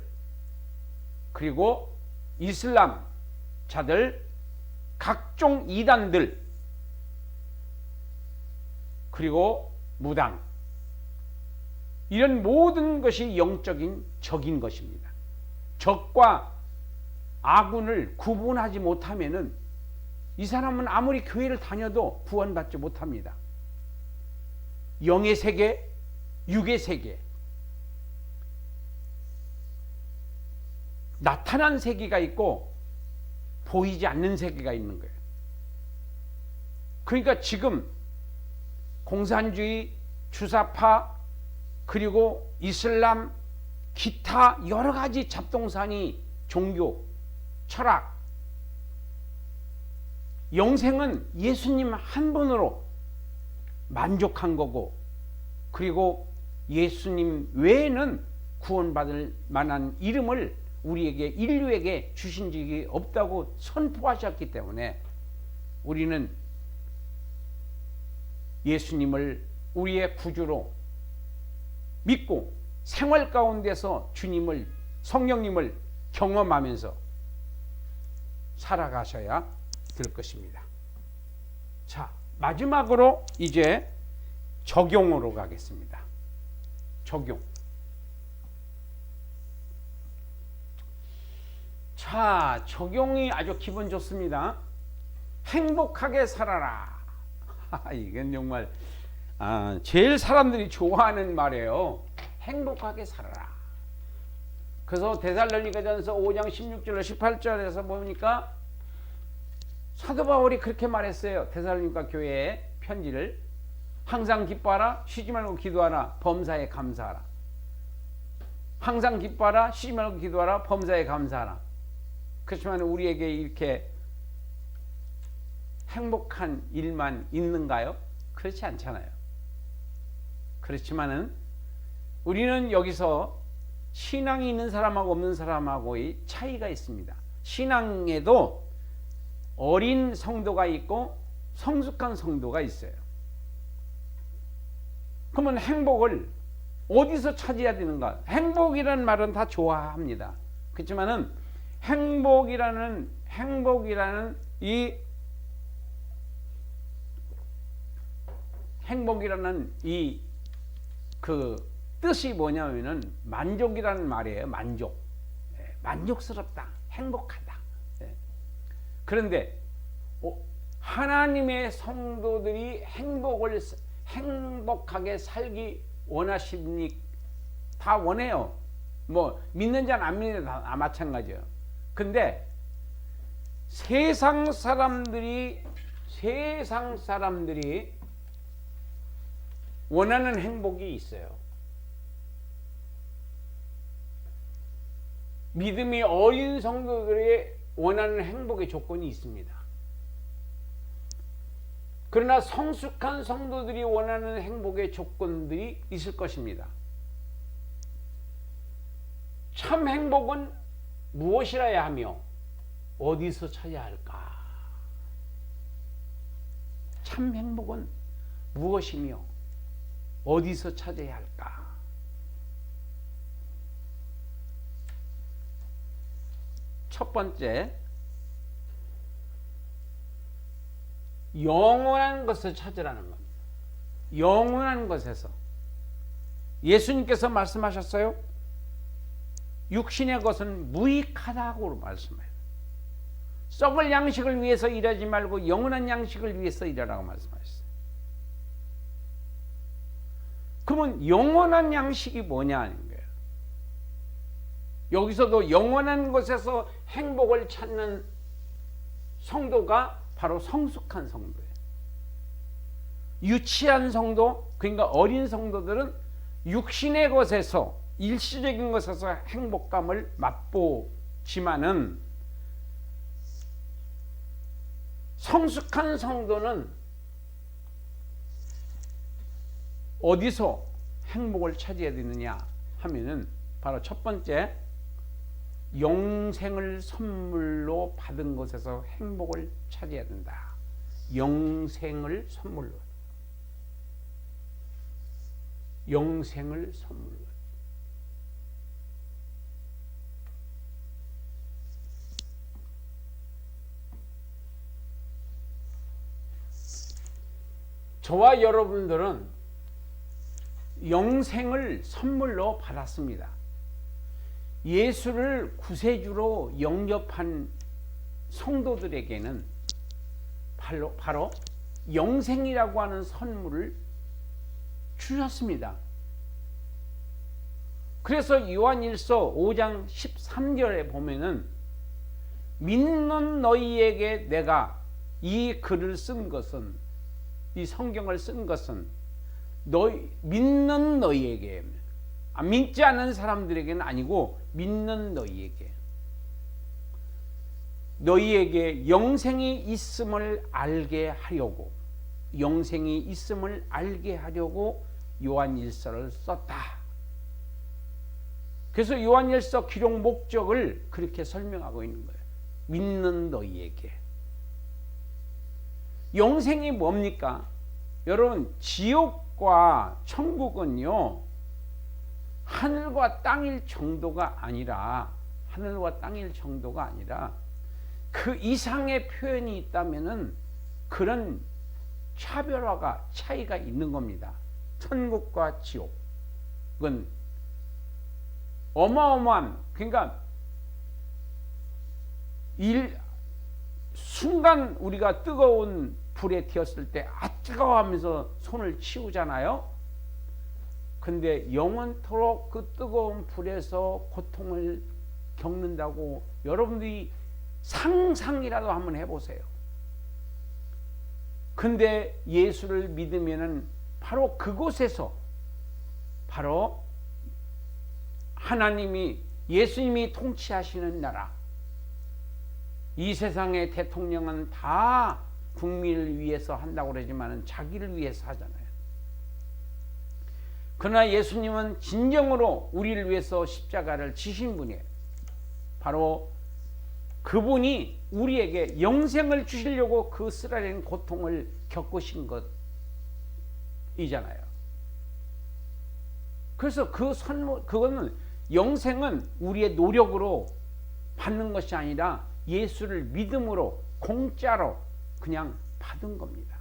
그리고 이슬람자들, 각종 이단들, 그리고 무당, 이런 모든 것이 영적인 적인 것입니다. 적과 아군을 구분하지 못하면은 이 사람은 아무리 교회를 다녀도 구원받지 못합니다. 영의 세계, 육의 세계, 나타난 세계가 있고 보이지 않는 세계가 있는 거예요. 그러니까 지금 공산주의, 주사파, 그리고 이슬람, 기타 여러 가지 잡동사니 종교, 철학, 영생은 예수님 한 분으로 만족한 거고, 그리고 예수님 외에는 구원받을 만한 이름을 우리에게, 인류에게 주신 적이 없다고 선포하셨기 때문에 우리는 예수님을 우리의 구주로 믿고 생활 가운데서 주님을, 성령님을 경험하면서 살아가셔야 될 것입니다. 자, 마지막으로 이제 적용으로 가겠습니다. 적용. 자, 적용이 아주 기분 좋습니다. 행복하게 살아라. 이건 정말 제일 사람들이 좋아하는 말이에요. 행복하게 살아라. 그래서 데살로니가전서 5장 16절로 18절에서 보니까 사도 바울이 그렇게 말했어요. 데살로니가 교회에 편지를 항상 기뻐하라, 쉬지 말고 기도하라, 범사에 감사하라. 항상 기뻐하라, 쉬지 말고 기도하라, 범사에 감사하라. 그렇지만 우리에게 이렇게 행복한 일만 있는가요? 그렇지 않잖아요. 그렇지만은 우리는 여기서 신앙이 있는 사람하고 없는 사람하고의 차이가 있습니다. 신앙에도 어린 성도가 있고 성숙한 성도가 있어요. 그러면 행복을 어디서 찾아야 되는가? 행복이라는 말은 다 좋아합니다. 그렇지만은 행복이라는 이 뜻이 뭐냐면은 만족이라는 말이에요. 만족. 만족스럽다. 행복하다. 그런데 하나님의 성도들이 행복하게 살기 원하십니까? 다 원해요. 뭐 믿는 자는 안 믿는 자 다 마찬가지예요. 근데 세상 사람들이 원하는 행복이 있어요. 믿음이 어린 성도들이 원하는 행복의 조건이 있습니다. 그러나 성숙한 성도들이 원하는 행복의 조건들이 있을 것입니다. 참 행복은 무엇이라야 하며 어디서 찾아야 할까? 참 행복은 무엇이며 어디서 찾아야 할까? 첫 번째, 영원한 것을 찾으라는 겁니다. 영원한 것에서. 예수님께서 말씀하셨어요. 육신의 것은 무익하다고 말씀해요. 썩을 양식을 위해서 일하지 말고 영원한 양식을 위해서 일하라고 말씀하셨어요. 그러면 영원한 양식이 뭐냐는 거예요. 여기서도 영원한 것에서 행복을 찾는 성도가 바로 성숙한 성도예요. 유치한 성도, 그러니까 어린 성도들은 육신의 것에서, 일시적인 것에서 행복감을 맛보지만은 성숙한 성도는 어디서 행복을 찾아야 되느냐 하면은 바로 첫 번째, 영생을 선물로 받은 것에서 행복을 찾아야 된다. 영생을 선물로. 영생을 선물로. 저와 여러분들은 영생을 선물로 받았습니다. 예수를 구세주로 영접한 성도들에게는 바로 영생이라고 하는 선물을 주셨습니다. 그래서 요한일서 5장 13절에 보면은 믿는 너희에게 내가 이 글을 쓴 것은, 이 성경을 쓴 것은 믿는 너희에게, 믿지 않는 사람들에게는 아니고 믿는 너희에게 영생이 있음을 알게 하려고, 영생이 있음을 알게 하려고 요한일서를 썼다. 그래서 요한일서 기록 목적을 그렇게 설명하고 있는 거예요. 믿는 너희에게. 영생이 뭡니까? 여러분, 지옥과 천국은요, 하늘과 땅일 정도가 아니라, 그 이상의 표현이 있다면은 그런 차이가 있는 겁니다. 천국과 지옥은 어마어마한, 그러니까 순간 우리가 뜨거운 불에 튀었을 때 뜨거워 하면서 손을 치우잖아요. 근데 영원토록 그 뜨거운 불에서 고통을 겪는다고 여러분들이 상상이라도 한번 해보세요. 근데 예수를 믿으면은 바로 그곳에서, 바로 하나님이, 예수님이 통치하시는 나라, 이 세상의 대통령은 다 국민을 위해서 한다고 그러지만 자기를 위해서 하잖아요. 그러나 예수님은 진정으로 우리를 위해서 십자가를 지신 분이에요. 바로 그분이 우리에게 영생을 주시려고 그 쓰라린 고통을 겪으신 것이잖아요. 그래서 그 선물, 그거는, 영생은 우리의 노력으로 받는 것이 아니라 예수를 믿음으로 공짜로 그냥 받은 겁니다.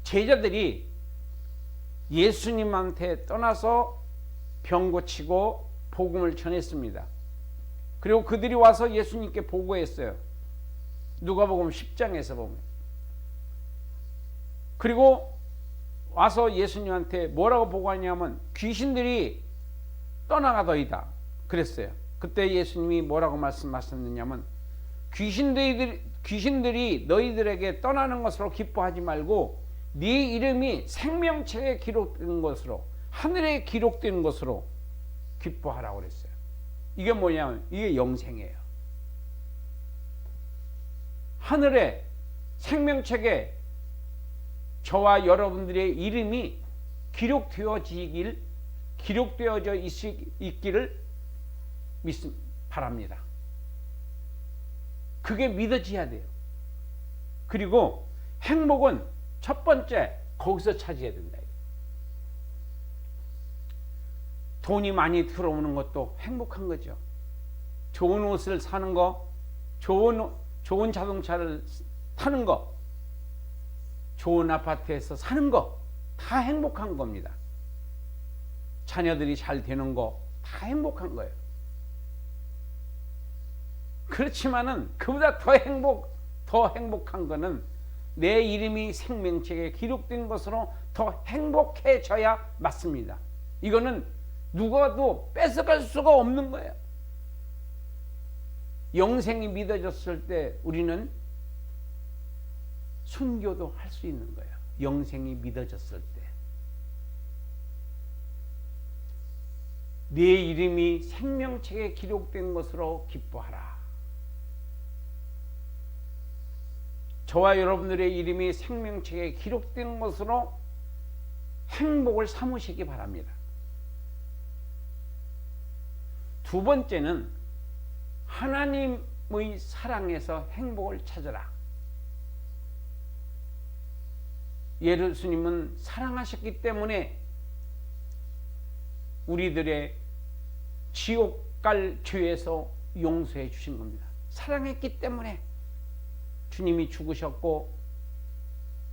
제자들이 예수님한테 떠나서 병 고치고 복음을 전했습니다. 그리고 그들이 와서 예수님께 보고했어요. 누가복음 10장에서 보면. 그리고 와서 예수님한테 뭐라고 보고하냐면 귀신들이 떠나가더이다 그랬어요. 그때 예수님이 뭐라고 말씀하셨느냐면 귀신들이 너희들에게 떠나는 것으로 기뻐하지 말고 네 이름이 생명책에 기록된 것으로 하늘에 기록된 것으로 기뻐하라고 그랬어요. 이게 뭐냐면 이게 영생이에요. 하늘에 생명책에 저와 여러분들의 이름이 기록되어져 있기를 바랍니다. 그게 믿어져야 돼요. 그리고 행복은 첫 번째 거기서 찾아야 된다. 돈이 많이 들어오는 것도 행복한 거죠. 좋은 옷을 사는 거, 좋은 자동차를 타는 거, 좋은 아파트에서 사는 거 다 행복한 겁니다. 자녀들이 잘 되는 거 다 행복한 거예요. 그렇지만은 그보다 더 행복한 거는 내 이름이 생명책에 기록된 것으로 더 행복해져야 맞습니다. 이거는 누가도 뺏어갈 수가 없는 거예요. 영생이 믿어졌을 때 우리는 순교도 할 수 있는 거예요. 영생이 믿어졌을 때. 네 이름이 생명책에 기록된 것으로 기뻐하라. 저와 여러분들의 이름이 생명책에 기록된 것으로 행복을 삼으시기 바랍니다. 두 번째는 하나님의 사랑에서 행복을 찾으라. 예수님은 사랑하셨기 때문에 우리들의 지옥 갈 죄에서 용서해 주신 겁니다. 사랑했기 때문에 주님이 죽으셨고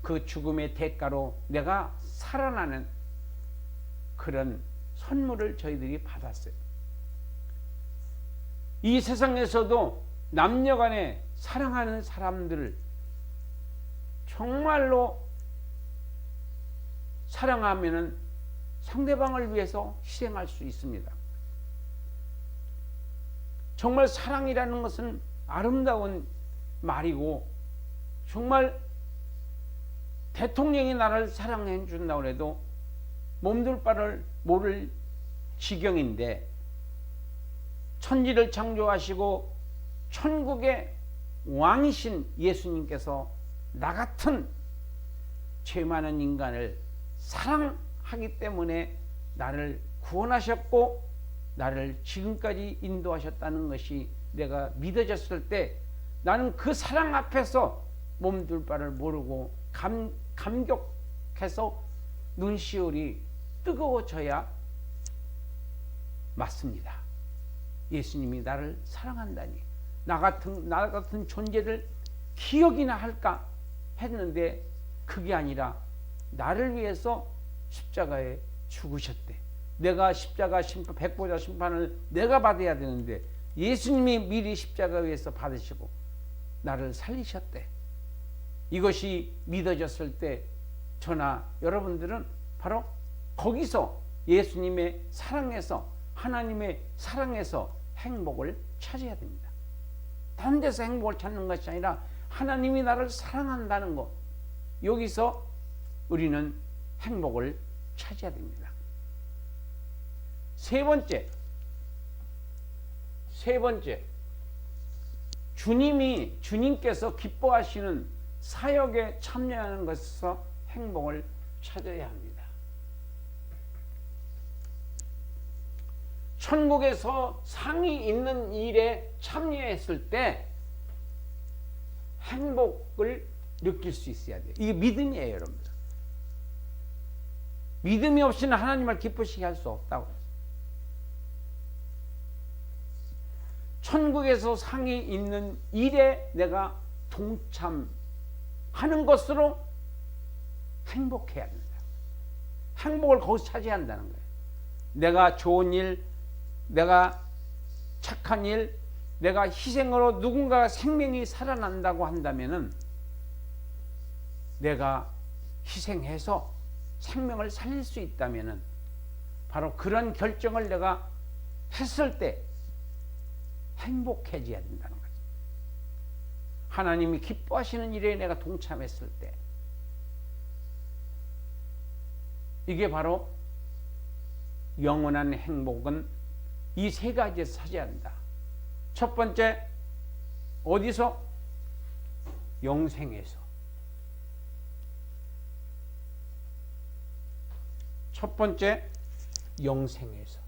그 죽음의 대가로 내가 살아나는 그런 선물을 저희들이 받았어요. 이 세상에서도 남녀간에 사랑하는 사람들을 정말로 사랑하면은 상대방을 위해서 희생할 수 있습니다. 정말 사랑이라는 것은 아름다운 말이고 정말 대통령이 나를 사랑해 준다고 해도 몸둘 바를 모를 지경인데 천지를 창조하시고 천국의 왕이신 예수님께서 나 같은 죄 많은 인간을 사랑하기 때문에 나를 구원하셨고 나를 지금까지 인도하셨다는 것이 내가 믿어졌을 때 나는 그 사랑 앞에서 몸둘 바를 모르고 감격해서 눈시울이 뜨거워져야 맞습니다. 예수님이 나를 사랑한다니 나 같은 존재를 기억이나 할까 했는데 그게 아니라 나를 위해서 십자가에 죽으셨대. 내가 십자가 심판, 백보자 심판을 내가 받아야 되는데 예수님이 미리 십자가 위에서 받으시고 나를 살리셨대. 이것이 믿어졌을 때 저나 여러분들은 바로 거기서 예수님의 사랑에서 하나님의 사랑에서 행복을 찾아야 됩니다. 다른 데서 행복을 찾는 것이 아니라 하나님이 나를 사랑한다는 것, 여기서 우리는 행복을 찾아야 됩니다. 세 번째, 주님께서 기뻐하시는 사역에 참여하는 것에서 행복을 찾아야 합니다. 천국에서 상이 있는 일에 참여했을 때 행복을 느낄 수 있어야 돼요. 이게 믿음이에요, 여러분들. 믿음이 없이는 하나님을 기쁘시게 할 수 없다고. 천국에서 상이 있는 일에 내가 동참하는 것으로 행복해야 합니다. 행복을 거기서 찾아야 한다는 거예요. 내가 좋은 일, 내가 착한 일, 내가 희생으로 누군가 생명이 살아난다고 한다면은 내가 희생해서 생명을 살릴 수 있다면은 바로 그런 결정을 내가 했을 때 행복해져야 된다는 거죠. 하나님이 기뻐하시는 일에 내가 동참했을 때 이게 바로 영원한 행복은 이 세 가지에서 차지한다. 첫 번째, 어디서? 영생에서. 첫 번째, 영생에서.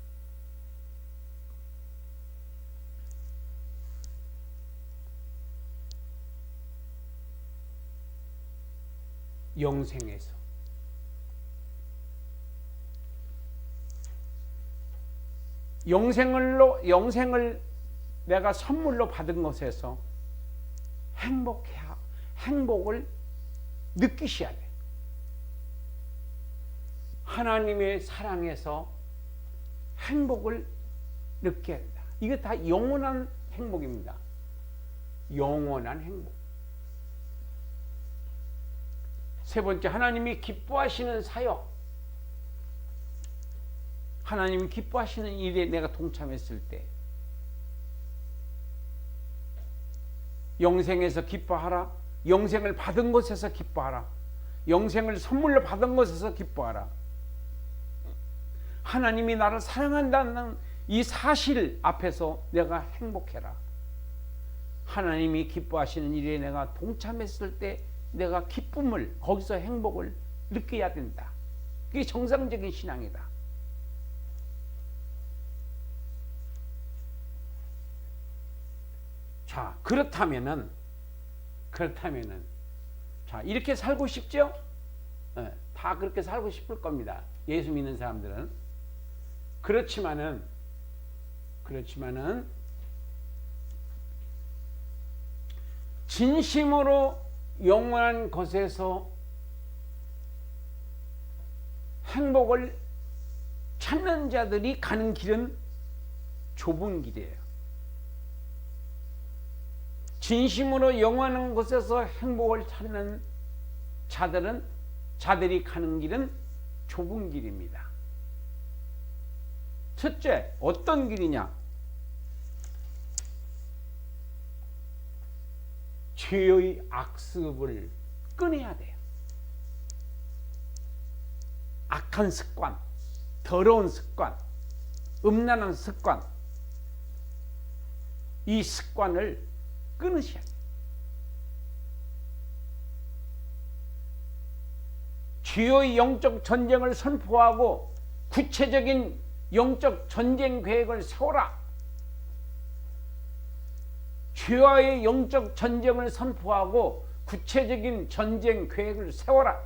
영생에서. 영생을 내가 선물로 받은 것에서 행복을 느끼셔야 돼. 하나님의 사랑에서 행복을 느껴야 된다. 이게 다 영원한 행복입니다. 영원한 행복. 세 번째, 하나님이 기뻐하시는 사역. 하나님이 기뻐하시는 일에 내가 동참했을 때 영생에서 기뻐하라. 영생을 받은 것에서 기뻐하라. 영생을 선물로 받은 것에서 기뻐하라. 하나님이 나를 사랑한다는 이 사실 앞에서 내가 행복해라. 하나님이 기뻐하시는 일에 내가 동참했을 때 내가 기쁨을, 거기서 행복을 느껴야 된다. 그게 정상적인 신앙이다. 자, 그렇다면은 자, 이렇게 살고 싶죠? 네, 다 그렇게 살고 싶을 겁니다. 예수 믿는 사람들은. 그렇지만은 진심으로 영원한 것에서 행복을 찾는 자들이 가는 길은 좁은 길이에요. 진심으로 영원한 곳에서 행복을 찾는 자들이 가는 길은 좁은 길입니다. 첫째, 어떤 길이냐? 죄의 악습을 끊어야 돼요. 악한 습관, 더러운 습관, 음란한 습관, 이 습관을 끊으셔야 돼요. 주요의 영적 전쟁을 선포하고 구체적인 영적 전쟁 계획을 세워라. 죄와의 영적 전쟁을 선포하고 구체적인 전쟁 계획을 세워라.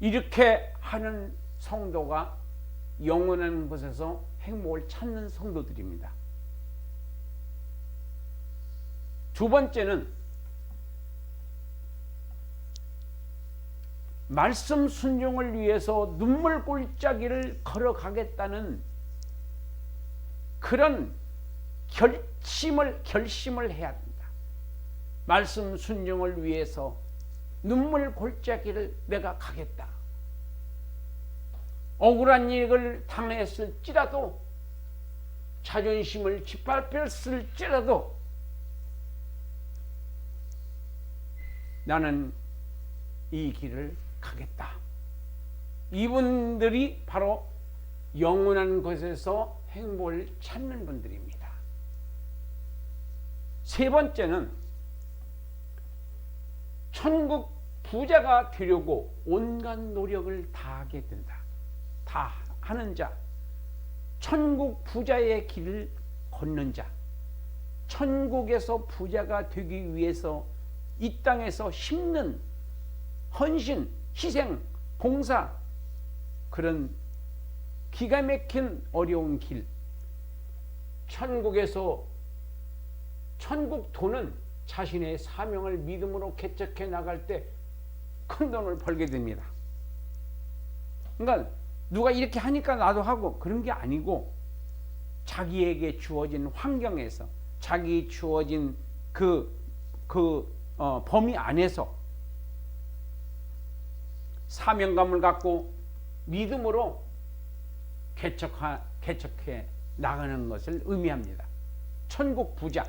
이렇게 하는 성도가 영원한 곳에서 행복을 찾는 성도들입니다. 두 번째는 말씀 순종을 위해서 눈물 골짜기를 걸어가겠다는 그런 결심을 해야 된다. 말씀 순종을 위해서 눈물 골짜기를 내가 가겠다. 억울한 일을 당했을지라도, 자존심을 짓밟혔을지라도 나는 이 길을 가겠다. 이분들이 바로 영원한 곳에서 행복을 찾는 분들입니다. 세 번째는 천국 부자가 되려고 온갖 노력을 다하게 된다. 다 하는 자, 천국 부자의 길을 걷는 자, 천국에서 부자가 되기 위해서 이 땅에서 힘든 헌신, 희생, 봉사, 그런 기가 막힌 어려운 길. 천국에서, 천국 돈은 자신의 사명을 믿음으로 개척해 나갈 때 큰 돈을 벌게 됩니다. 그러니까 누가 이렇게 하니까 나도 하고 그런 게 아니고, 자기에게 주어진 환경에서, 자기 주어진 범위 안에서 사명감을 갖고 믿음으로 개척해 개척해 나가는 것을 의미합니다. 천국 부자.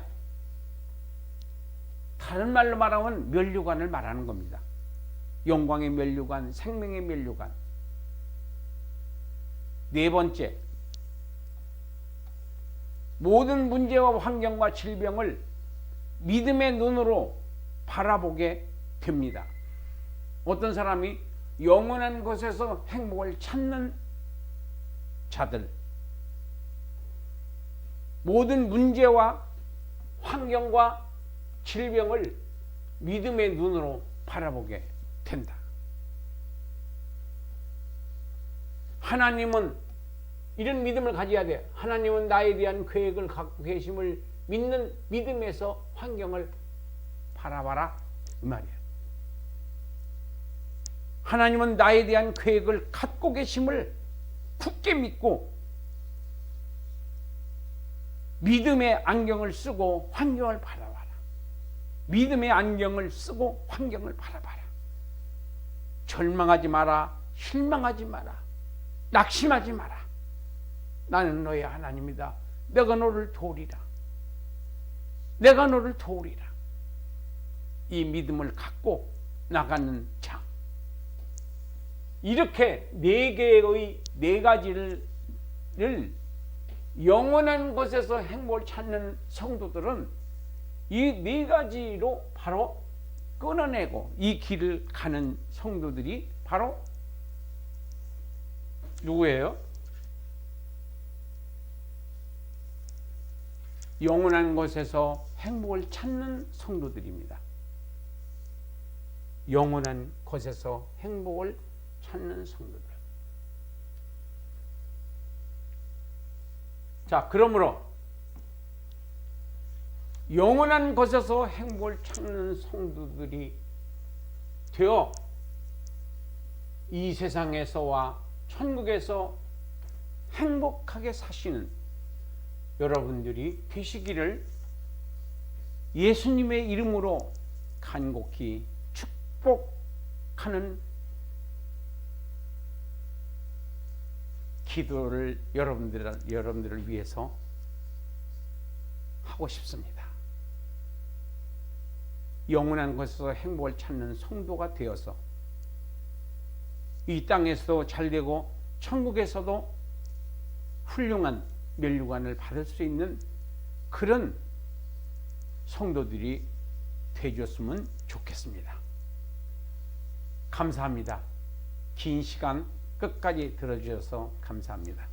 다른 말로 말하면 면류관을 말하는 겁니다. 영광의 면류관, 생명의 면류관. 네 번째, 모든 문제와 환경과 질병을 믿음의 눈으로 바라보게 됩니다. 어떤 사람이 영원한 곳에서 행복을 찾는 자들, 모든 문제와 환경과 질병을 믿음의 눈으로 바라보게 된다. 하나님은 이런 믿음을 가져야 돼. 하나님은 나에 대한 계획을 갖고 계심을 믿는 믿음에서 환경을 바라봐라, 이 말이야. 하나님은 나에 대한 계획을 갖고 계심을 굳게 믿고 믿음의 안경을 쓰고 환경을 바라봐라. 믿음의 안경을 쓰고 환경을 바라봐라. 절망하지 마라. 실망하지 마라. 낙심하지 마라. 나는 너의 하나님이다. 내가 너를 도우리라. 내가 너를 도우리라. 이 믿음을 갖고 나가는 자. 이렇게 네 가지를 영원한 곳에서 행복을 찾는 성도들은 이 네 가지로 바로 끊어내고 이 길을 가는 성도들이 바로 누구예요? 영원한 곳에서 행복을 찾는 성도들입니다. 영원한 곳에서 행복을 찾는 성도들. 자, 그러므로 영원한 곳에서 행복을 찾는 성도들이 되어 이 세상에서와 천국에서 행복하게 사시는 여러분들이 되시기를 예수님의 이름으로 간곡히 축복하는 기도를 여러분들을 위해서 하고 싶습니다. 영원한 곳에서 행복을 찾는 성도가 되어서 이 땅에서도 잘되고 천국에서도 훌륭한 면류관을 받을 수 있는 그런 성도들이 되어줬으면 좋겠습니다. 감사합니다. 긴 시간 끝까지 들어주셔서 감사합니다.